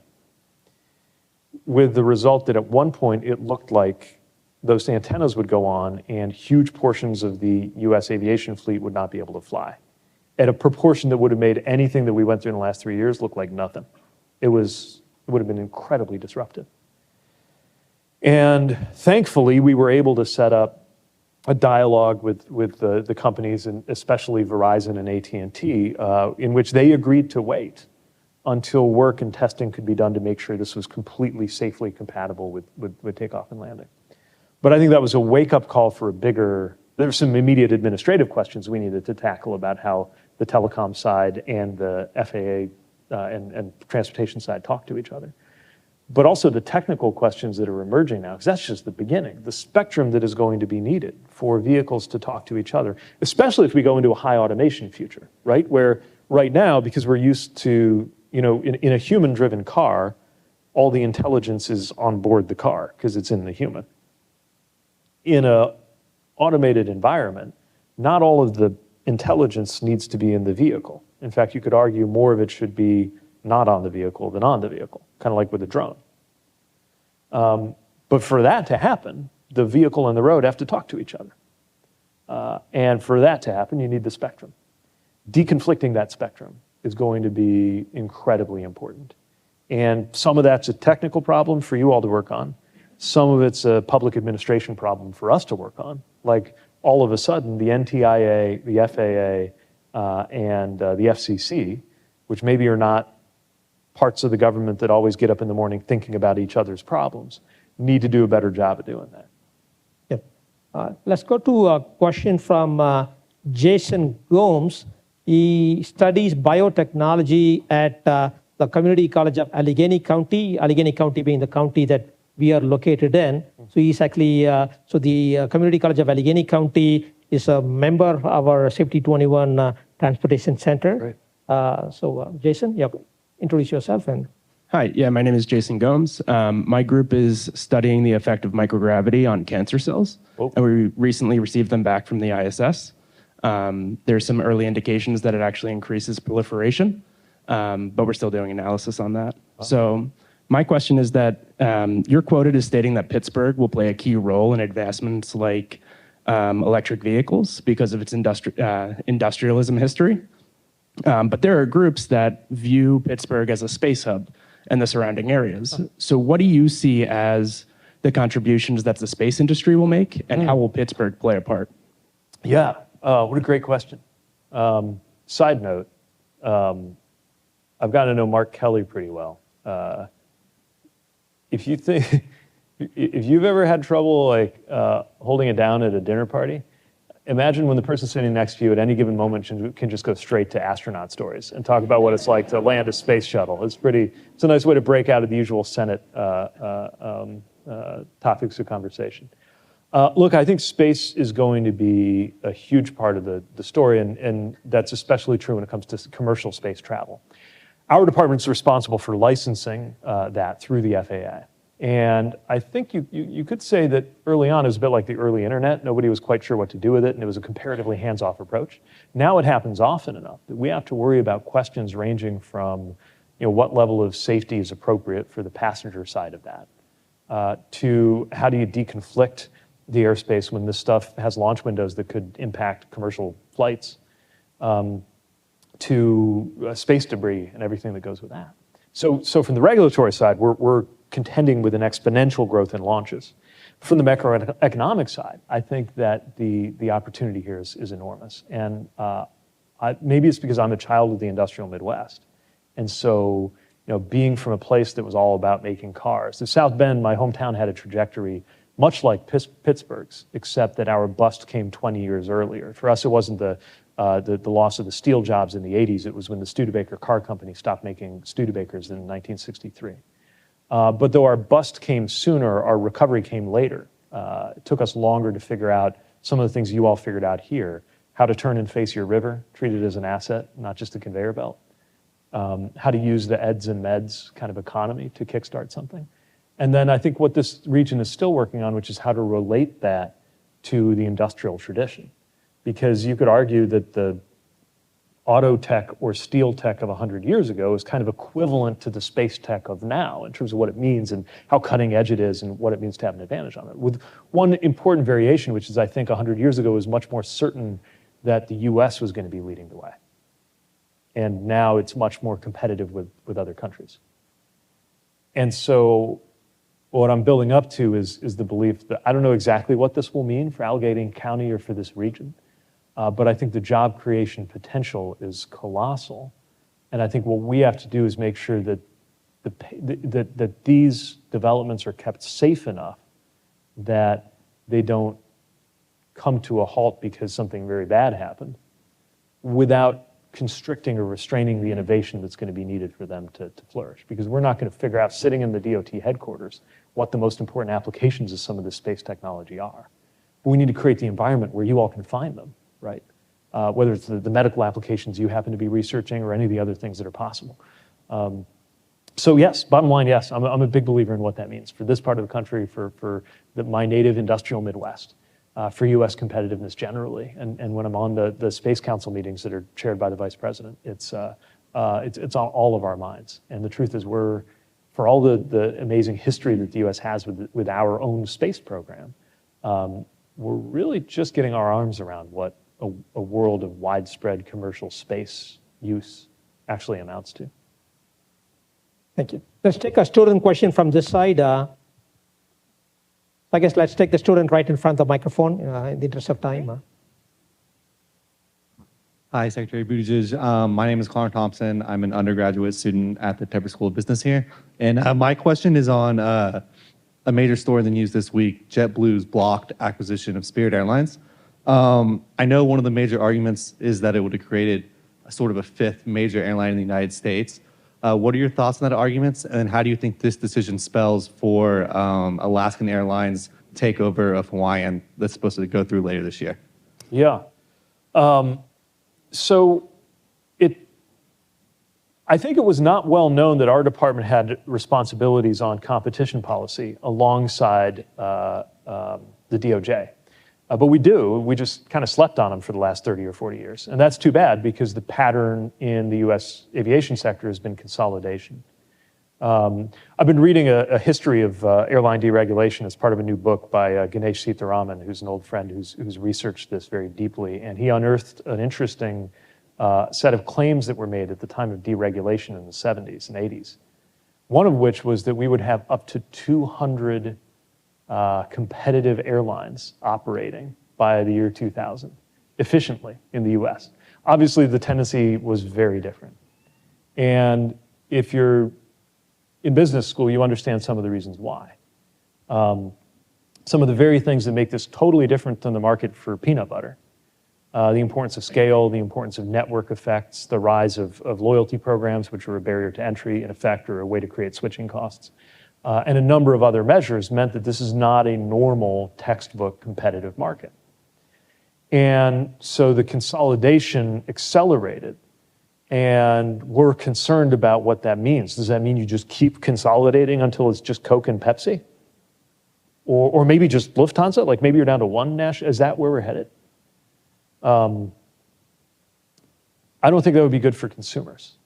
With the result that at one point it looked like those antennas would go on and huge portions of the US aviation fleet would not be able to fly at a proportion that would have made anything that we went through in the last 3 years look like nothing. It would have been incredibly disruptive. And thankfully, we were able to set up a dialogue with the companies, and especially Verizon and AT&T, in which they agreed to wait until work and testing could be done to make sure this was completely safely compatible with takeoff and landing. But I think that was a wake-up call for there were some immediate administrative questions we needed to tackle about how the telecom side and the FAA and transportation side talk to each other. but also the technical questions that are emerging now, because that's just the beginning. The spectrum that is going to be needed for vehicles to talk to each other, especially if we go into a high automation future, right? Where right now, because we're used to, in a human-driven car, all the intelligence is on board the car because it's in the human. In a automated environment, not all of the intelligence needs to be in the vehicle. In fact, you could argue more of it should be not on the vehicle than on the vehicle, kind of like with a drone. But for that to happen, the vehicle and the road have to talk to each other. And for that to happen, you need the spectrum. Deconflicting that spectrum is going to be incredibly important. And some of that's a technical problem for you all to work on. Some of it's a public administration problem for us to work on. Like all of a sudden, the NTIA, the FAA, and the FCC, which maybe are not parts of the government that always get up in the morning thinking about each other's problems, need to do a better job of doing that. Yep. Let's go to a question from Jason Gomes. He studies biotechnology at the Community College of Allegheny County being the county that we are located in. So he's actually, so the Community College of Allegheny County is a member of our Safety21 Transportation Center. Right. Jason, introduce yourself. Hi, my name is Jason Gomes. My group is studying the effect of microgravity on cancer cells, and we recently received them back from the ISS. There's some early indications that it actually increases proliferation, but we're still doing analysis on that. So my question is that you're quoted as stating that Pittsburgh will play a key role in advancements like electric vehicles because of its industrialism history. But there are groups that view Pittsburgh as a space hub and the surrounding areas. So what do you see as the contributions that the space industry will make, and how will Pittsburgh play a part? Yeah, what a great question. Side note, I've gotten to know Mark Kelly pretty well. If you've ever had trouble holding it down at a dinner party, imagine when the person sitting next to you at any given moment can just go straight to astronaut stories and talk about what it's like to land a space shuttle. It's a nice way to break out of the usual Senate topics of conversation. Look, I think space is going to be a huge part of the story, and that's especially true when it comes to commercial space travel. Our department's responsible for licensing that through the FAA. And I think you could say that early on it was a bit like the early internet. Nobody was quite sure what to do with it, and it was a comparatively hands-off approach. Now it happens often enough that we have to worry about questions ranging from what level of safety is appropriate for the passenger side of that, to how do you deconflict the airspace when this stuff has launch windows that could impact commercial flights, to space debris and everything that goes with that. So from the regulatory side, we're contending with an exponential growth in launches. From the macroeconomic side, I think that the opportunity here is enormous. And maybe it's because I'm a child of the industrial Midwest. And so, being from a place that was all about making cars. The South Bend, my hometown, had a trajectory much like Pittsburgh's, except that our bust came 20 years earlier. For us, it wasn't the loss of the steel jobs in the 80s. It was when the Studebaker car company stopped making Studebakers in 1963. But though our bust came sooner, our recovery came later. It took us longer to figure out some of the things you all figured out here, how to turn and face your river, treat it as an asset, not just a conveyor belt, how to use the eds and meds kind of economy to kickstart something. And then I think what this region is still working on, which is how to relate that to the industrial tradition. Because you could argue that the auto tech or steel tech of 100 years ago is kind of equivalent to the space tech of now in terms of what it means and how cutting edge it is and what it means to have an advantage on it. With one important variation, which is I think 100 years ago was much more certain that the US was going to be leading the way. And now it's much more competitive with other countries. And so what I'm building up to is the belief that I don't know exactly what this will mean for Allegheny County or for this region. But I think the job creation potential is colossal. And I think what we have to do is make sure that that these developments are kept safe enough that they don't come to a halt because something very bad happened, without constricting or restraining the innovation that's going to be needed for them to flourish. Because we're not going to figure out, sitting in the DOT headquarters, what the most important applications of some of this space technology are. But we need to create the environment where you all can find them, right? Whether it's the medical applications you happen to be researching or any of the other things that are possible. So yes, bottom line, yes, I'm a big believer in what that means for this part of the country, for my native industrial Midwest, for U.S. competitiveness generally. And when I'm on the Space Council meetings that are chaired by the Vice President, it's on all of our minds. And the truth is, for all the amazing history that the U.S. has with our own space program, we're really just getting our arms around what a world of widespread commercial space use actually amounts to. Thank you. Let's take a student question from this side. I guess let's take the student right in front of the microphone in the interest of time. Hi, Secretary Buttigieg. My name is Connor Thompson. I'm an undergraduate student at the Tepper School of Business here. And my question is on a major story in the news this week, JetBlue's blocked acquisition of Spirit Airlines. I know one of the major arguments is that it would have created a sort of a fifth major airline in the United States. What are your thoughts on that arguments, and how do you think this decision spells for Alaskan Airlines takeover of Hawaiian that's supposed to go through later this year? Yeah. So I think it was not well known that our department had responsibilities on competition policy alongside the DOJ. But we do. We just kind of slept on them for the last 30 or 40 years. And that's too bad, because the pattern in the U.S. aviation sector has been consolidation. I've been reading a history of airline deregulation as part of a new book by Ganesh Sitaraman, who's an old friend who's researched this very deeply. And he unearthed an interesting set of claims that were made at the time of deregulation in the 70s and 80s. One of which was that we would have up to 200 competitive airlines operating by the year 2000 efficiently in the US. Obviously, the tendency was very different. And if you're in business school, you understand some of the reasons why. Some of the very things that make this totally different than the market for peanut butter. The importance of scale, the importance of network effects, the rise of loyalty programs, which are a barrier to entry, in effect, or a way to create switching costs. And a number of other measures meant that this is not a normal textbook competitive market. And so the consolidation accelerated, and we're concerned about what that means. Does that mean you just keep consolidating until it's just Coke and Pepsi? Or maybe just Lufthansa? Like maybe you're down to one national? Is that where we're headed? I don't think that would be good for consumers.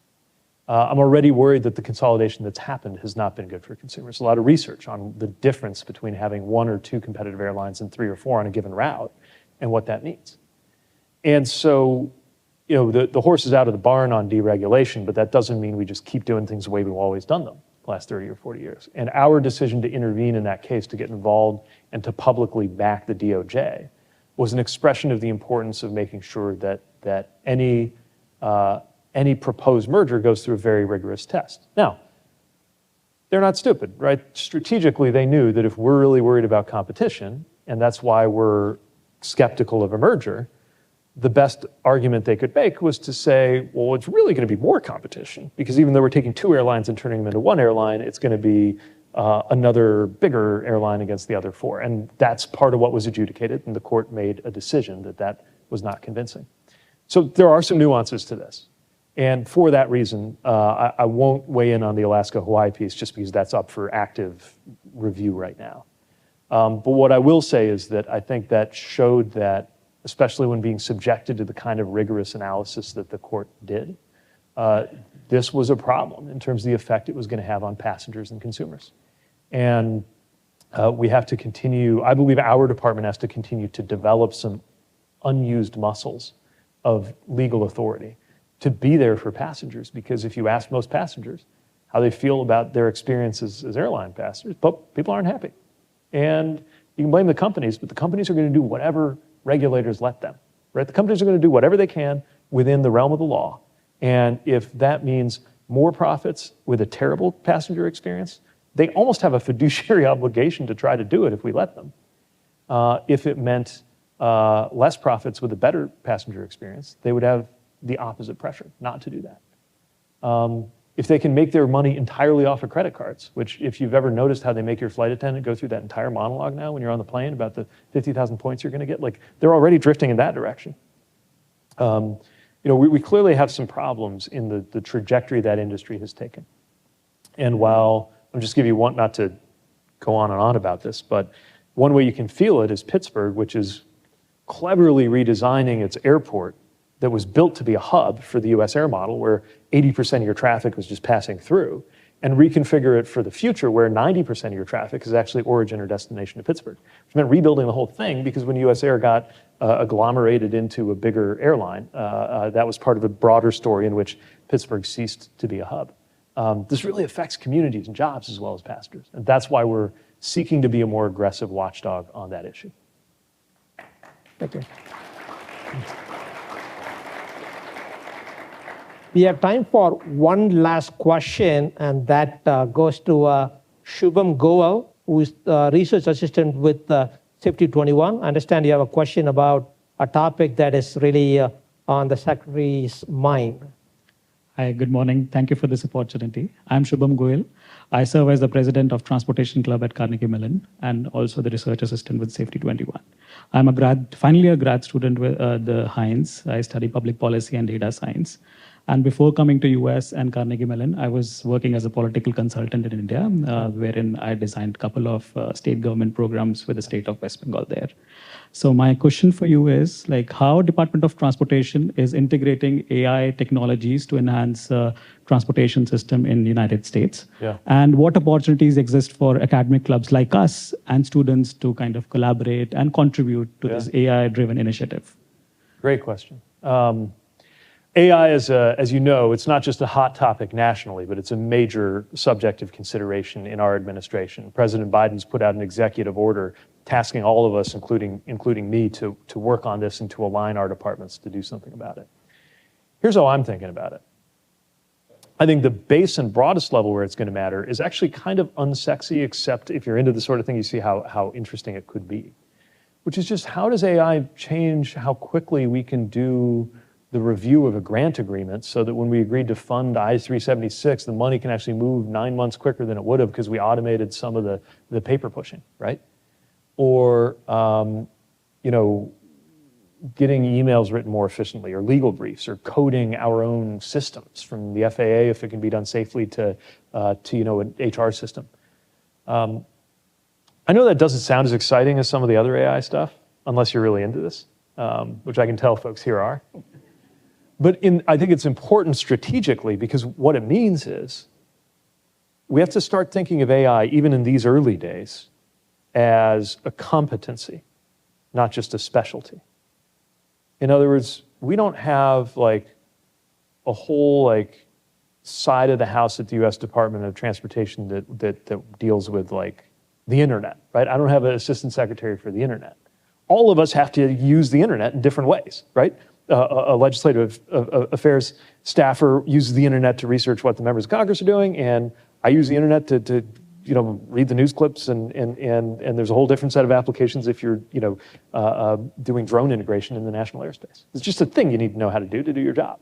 I'm already worried that the consolidation that's happened has not been good for consumers. A lot of research on the difference between having one or two competitive airlines and 3 or 4 on a given route and what that means. And so, you know, the horse is out of the barn on deregulation, but that doesn't mean we just keep doing things the way we've always done them the last 30 or 40 years. And our decision to intervene in that case, to get involved and to publicly back the DOJ, was an expression of the importance of making sure that any proposed merger goes through a very rigorous test. Now, they're not stupid, right? Strategically, they knew that if we're really worried about competition, and that's why we're skeptical of a merger, the best argument they could make was to say, well, it's really going to be more competition, because even though we're taking 2 airlines and turning them into 1 airline, it's going to be another bigger airline against the other 4. And that's part of what was adjudicated, and the court made a decision that was not convincing. So there are some nuances to this. And for that reason, I won't weigh in on the Alaska-Hawaii piece, just because that's up for active review right now. But what I will say is that I think that showed that, especially when being subjected to the kind of rigorous analysis that the court did, this was a problem in terms of the effect it was going to have on passengers and consumers. And we have to continue, I believe our department has to continue to develop some unused muscles of legal authority to be there for passengers, because if you ask most passengers how they feel about their experiences as airline passengers, but people aren't happy. And you can blame the companies, but the companies are going to do whatever regulators let them, right? The companies are going to do whatever they can within the realm of the law. And if that means more profits with a terrible passenger experience, they almost have a fiduciary obligation to try to do it if we let them. If it meant less profits with a better passenger experience, they would have the opposite pressure, not to do that. If they can make their money entirely off of credit cards, which if you've ever noticed how they make your flight attendant go through that entire monologue now when you're on the plane about the 50,000 points you're going to get, like they're already drifting in that direction. We clearly have some problems in the trajectory that industry has taken. And while, I'll just give you one, not to go on and on about this, but one way you can feel it is Pittsburgh, which is cleverly redesigning its airport that was built to be a hub for the US Air model, where 80% of your traffic was just passing through, and reconfigure it for the future where 90% of your traffic is actually origin or destination to Pittsburgh. Which meant rebuilding the whole thing, because when US Air got agglomerated into a bigger airline, that was part of a broader story in which Pittsburgh ceased to be a hub. This really affects communities and jobs as well as passengers. And that's why we're seeking to be a more aggressive watchdog on that issue. Thank you. We have time for one last question, and that goes to Shubham Goel, who is the research assistant with Safety21. I understand you have a question about a topic that is really on the Secretary's mind. Hi, good morning. Thank you for this opportunity. I'm Shubham Goel. I serve as the president of Transportation Club at Carnegie Mellon and also the research assistant with Safety21. I'm finally a grad student with the Heinz. I study public policy and data science. And before coming to US and Carnegie Mellon, I was working as a political consultant in India, wherein I designed a couple of state government programs with the state of West Bengal there. So my question for you is, like, how Department of Transportation is integrating AI technologies to enhance transportation system in the United States? Yeah. And what opportunities exist for academic clubs like us and students to kind of collaborate and contribute to this AI-driven initiative? Great question. AI is, as you know, it's not just a hot topic nationally, but it's a major subject of consideration in our administration. President Biden's put out an executive order tasking all of us, including me, to work on this and to align our departments to do something about it. Here's how I'm thinking about it. I think the base and broadest level where it's going to matter is actually kind of unsexy, except if you're into the sort of thing, you see how interesting it could be, which is just how does AI change how quickly we can do the review of a grant agreement so that when we agreed to fund I-376, the money can actually move 9 months quicker than it would have because we automated some of the paper pushing, right? Or, getting emails written more efficiently, or legal briefs, or coding our own systems from the FAA if it can be done safely to an HR system. I know that doesn't sound as exciting as some of the other AI stuff, unless you're really into this, which I can tell folks here are. But I think it's important strategically, because what it means is we have to start thinking of AI, even in these early days, as a competency, not just a specialty. In other words, we don't have like a whole side of the house at the US Department of Transportation that deals with the internet, right? I don't have an assistant secretary for the internet. All of us have to use the internet in different ways, right? A legislative affairs staffer uses the internet to research what the members of Congress are doing, and I use the internet to read the news clips, and there's a whole different set of applications if you're doing drone integration in the national airspace. It's just a thing you need to know how to do your job.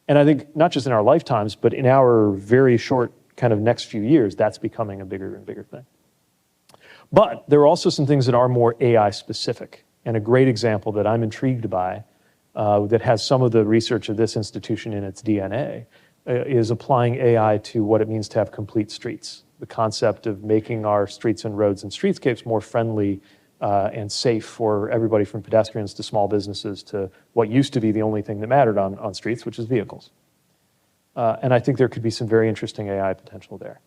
And I think not just in our lifetimes, but in our very short kind of next few years, that's becoming a bigger and bigger thing. But there are also some things that are more AI specific, and a great example that I'm intrigued by that has some of the research of this institution in its DNA is applying AI to what it means to have complete streets. The concept of making our streets and roads and streetscapes more friendly and safe for everybody from pedestrians to small businesses to what used to be the only thing that mattered on streets, which is vehicles. And I think there could be some very interesting AI potential there.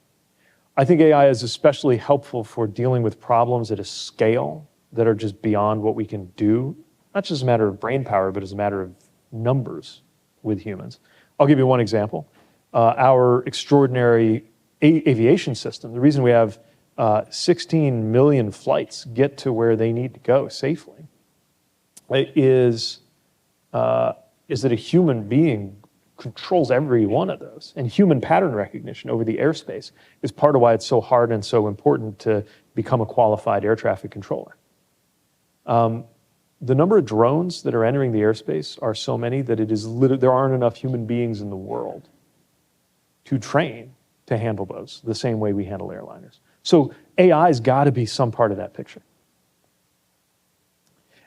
I think AI is especially helpful for dealing with problems at a scale that are just beyond what we can do, not just a matter of brain power, but as a matter of numbers with humans. I'll give you one example. Our extraordinary aviation system, the reason we have 16 million flights get to where they need to go safely is that a human being controls every one of those. And human pattern recognition over the airspace is part of why it's so hard and so important to become a qualified air traffic controller. the number of drones that are entering the airspace are so many that it is there aren't enough human beings in the world to train to handle those the same way we handle airliners. So AI's got to be some part of that picture.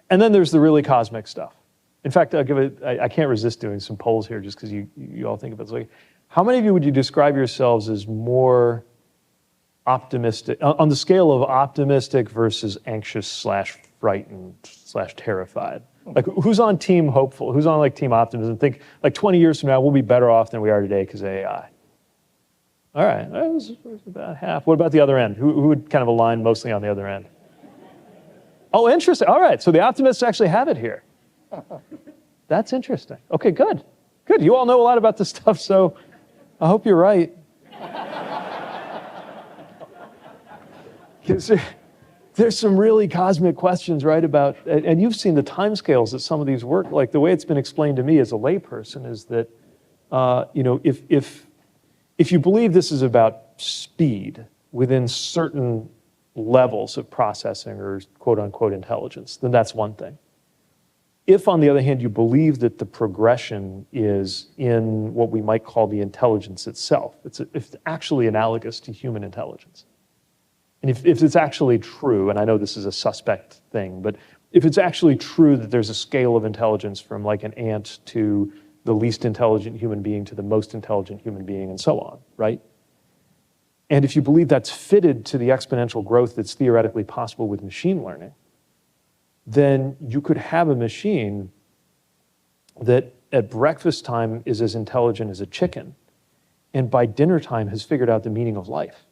And then there's the really cosmic stuff. In fact, I can't resist doing some polls here just because you all think about it. Like, how many of you would you describe yourselves as more optimistic, on the scale of optimistic versus anxious / frightened / terrified? Like, who's on team hopeful? Who's on like team optimism? Think like 20 years from now, we'll be better off than we are today because of AI. All right, that was about half. What about the other end? Who would kind of align mostly on the other end? Oh, interesting. All right, so the optimists actually have it here. That's interesting. Okay, good. Good. You all know a lot about this stuff, so I hope you're right. There's some really cosmic questions, right, about, and you've seen the timescales that some of these work. Like the way it's been explained to me as a layperson is that, if you believe this is about speed within certain levels of processing or quote unquote intelligence, then that's one thing. If, on the other hand, you believe that the progression is in what we might call the intelligence itself, it's actually analogous to human intelligence. And if it's actually true, and I know this is a suspect thing, but if it's actually true that there's a scale of intelligence from like an ant to the least intelligent human being to the most intelligent human being and so on, right? And if you believe that's fitted to the exponential growth that's theoretically possible with machine learning, then you could have a machine that at breakfast time is as intelligent as a chicken, and by dinner time has figured out the meaning of life,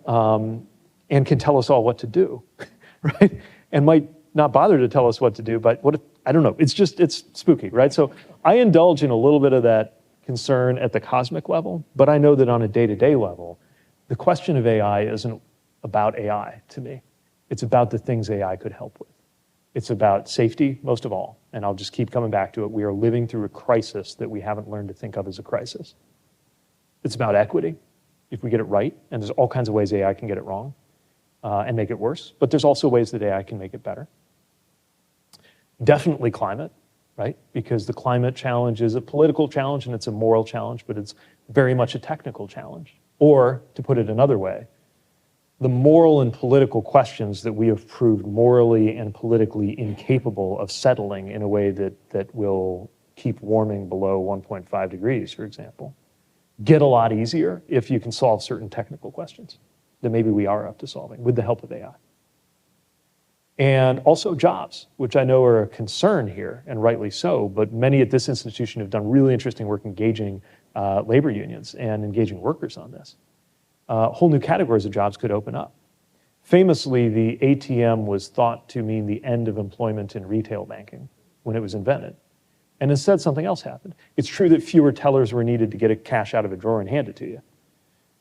and can tell us all what to do, right? And might not bother to tell us what to do, but what if, I don't know, it's spooky, right? So I indulge in a little bit of that concern at the cosmic level, but I know that on a day-to-day level, the question of AI isn't about AI to me. It's about the things AI could help with. It's about safety, most of all, and I'll just keep coming back to it. We are living through a crisis that we haven't learned to think of as a crisis. It's about equity, if we get it right, and there's all kinds of ways AI can get it wrong and make it worse, but there's also ways that AI can make it better. Definitely climate, right? Because the climate challenge is a political challenge and it's a moral challenge, but it's very much a technical challenge. Or, to put it another way, the moral and political questions that we have proved morally and politically incapable of settling in a way that will keep warming below 1.5 degrees, for example, get a lot easier if you can solve certain technical questions that maybe we are up to solving with the help of AI. And also jobs, which I know are a concern here, and rightly so, but many at this institution have done really interesting work engaging labor unions and engaging workers on this. Whole new categories of jobs could open up. Famously, the ATM was thought to mean the end of employment in retail banking when it was invented. And instead, something else happened. It's true that fewer tellers were needed to get a cash out of a drawer and hand it to you.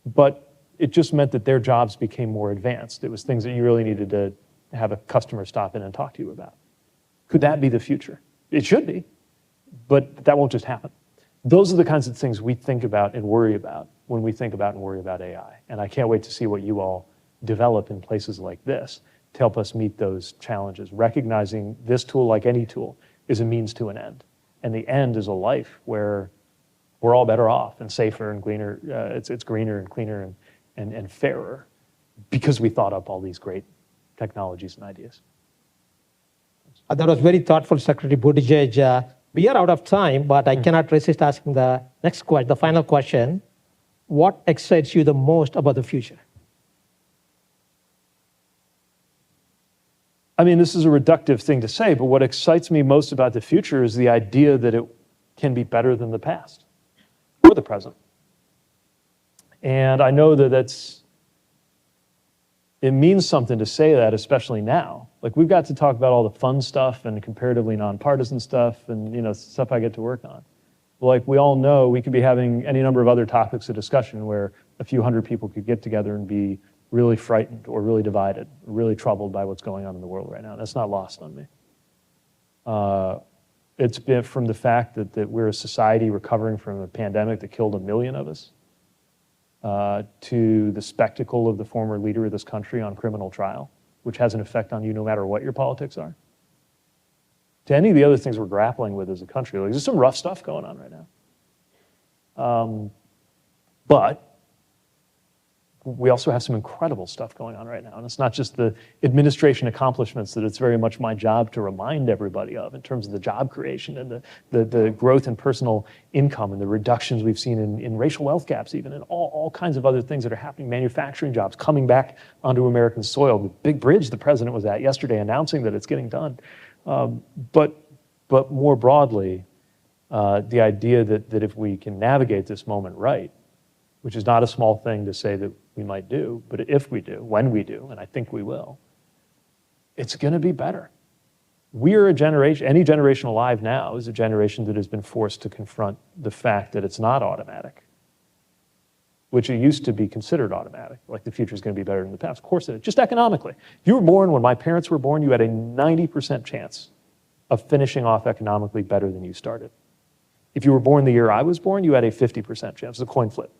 But it just meant that their jobs became more advanced. It was things that you really needed to have a customer stop in and talk to you about. Could that be the future? It should be, but that won't just happen. Those are the kinds of things we think about and worry about when we think about and worry about AI. And I can't wait to see what you all develop in places like this to help us meet those challenges, recognizing this tool, like any tool, is a means to an end. And the end is a life where we're all better off and safer and cleaner. It's greener and cleaner and fairer because we thought up all these great technologies and ideas. That was very thoughtful, Secretary Buttigieg. We are out of time, but I cannot resist asking the next question, the final question. What excites you the most about the future? I mean, this is a reductive thing to say, but what excites me most about the future is the idea that it can be better than the past or the present. And I know that it means something to say that, especially now. Like, we've got to talk about all the fun stuff and comparatively nonpartisan stuff and, stuff I get to work on. Like, we all know we could be having any number of other topics of discussion where a few hundred people could get together and be really frightened or really divided, or really troubled by what's going on in the world right now. That's not lost on me. It's been from the fact that we're a society recovering from a pandemic that killed 1 million of us, to the spectacle of the former leader of this country on criminal trial, which has an effect on you no matter what your politics are. to any of the other things we're grappling with as a country. Like, there's some rough stuff going on right now. But we also have some incredible stuff going on right now. And it's not just the administration accomplishments that it's very much my job to remind everybody of in terms of the job creation and the growth in personal income and the reductions we've seen in racial wealth gaps even, and all kinds of other things that are happening, manufacturing jobs coming back onto American soil. The big bridge the president was at yesterday announcing that it's getting done. But more broadly, the idea that if we can navigate this moment right, which is not a small thing to say that we might do, but if we do, when we do, and I think we will, it's going to be better. We're a generation, any generation alive now is a generation that has been forced to confront the fact that it's not automatic, which it used to be considered automatic, like the future is going to be better than the past. Of course it is, just economically. You were born when my parents were born, you had a 90% chance of finishing off economically better than you started. If you were born the year I was born, you had a 50% chance, it's a coin flip,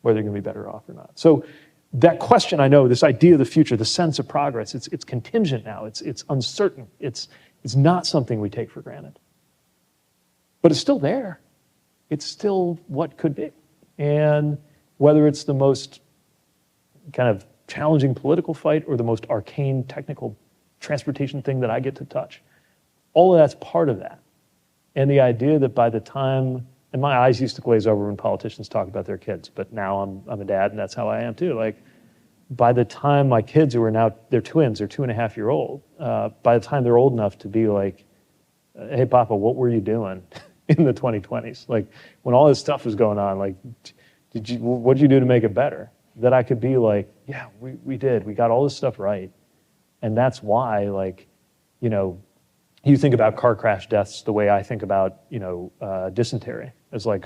whether you're going to be better off or not. So that question, I know, this idea of the future, the sense of progress, it's contingent now, it's uncertain, it's not something we take for granted. But it's still there. It's still what could be. And whether it's the most kind of challenging political fight or the most arcane technical transportation thing that I get to touch, all of that's part of that. And the idea that by the time, and my eyes used to glaze over when politicians talk about their kids, but now I'm a dad, and that's how I am too. Like, by the time my kids, who are now, they're twins, they're 2.5-year-old, by the time they're old enough to be like, hey, Papa, what were you doing in the 2020s? Like, when all this stuff was going on, like, what did you do to make it better? That I could be like, yeah, we did. We got all this stuff right. And that's why, like, you know, you think about car crash deaths the way I think about, you know, dysentery as like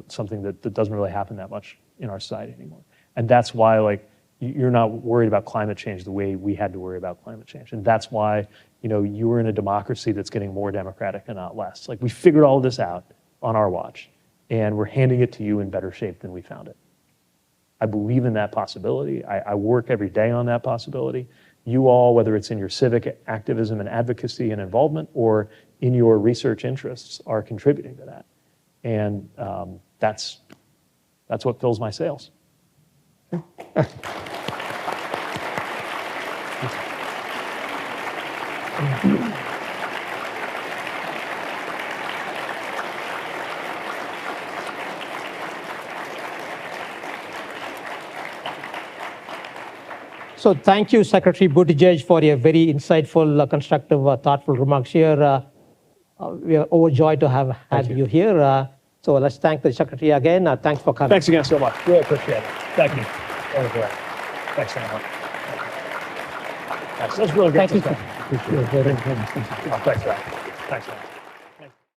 something that doesn't really happen that much in our society anymore. And that's why, like, you're not worried about climate change the way we had to worry about climate change. And that's why, you know, you were in a democracy that's getting more democratic and not less. Like, we figured all this out on our watch, and we're handing it to you in better shape than we found it. I believe in that possibility. I work every day on that possibility. You all, whether it's in your civic activism and advocacy and involvement or in your research interests, are contributing to that. And that's what fills my sails. So thank you, Secretary Buttigieg, for your very insightful, constructive, thoughtful remarks here. We are overjoyed to have had you here. So let's thank the Secretary again. Thanks for coming. Thanks again so much. Really appreciate it. Thank you. Thanks very much. That was really good. Thank you. Thanks, man.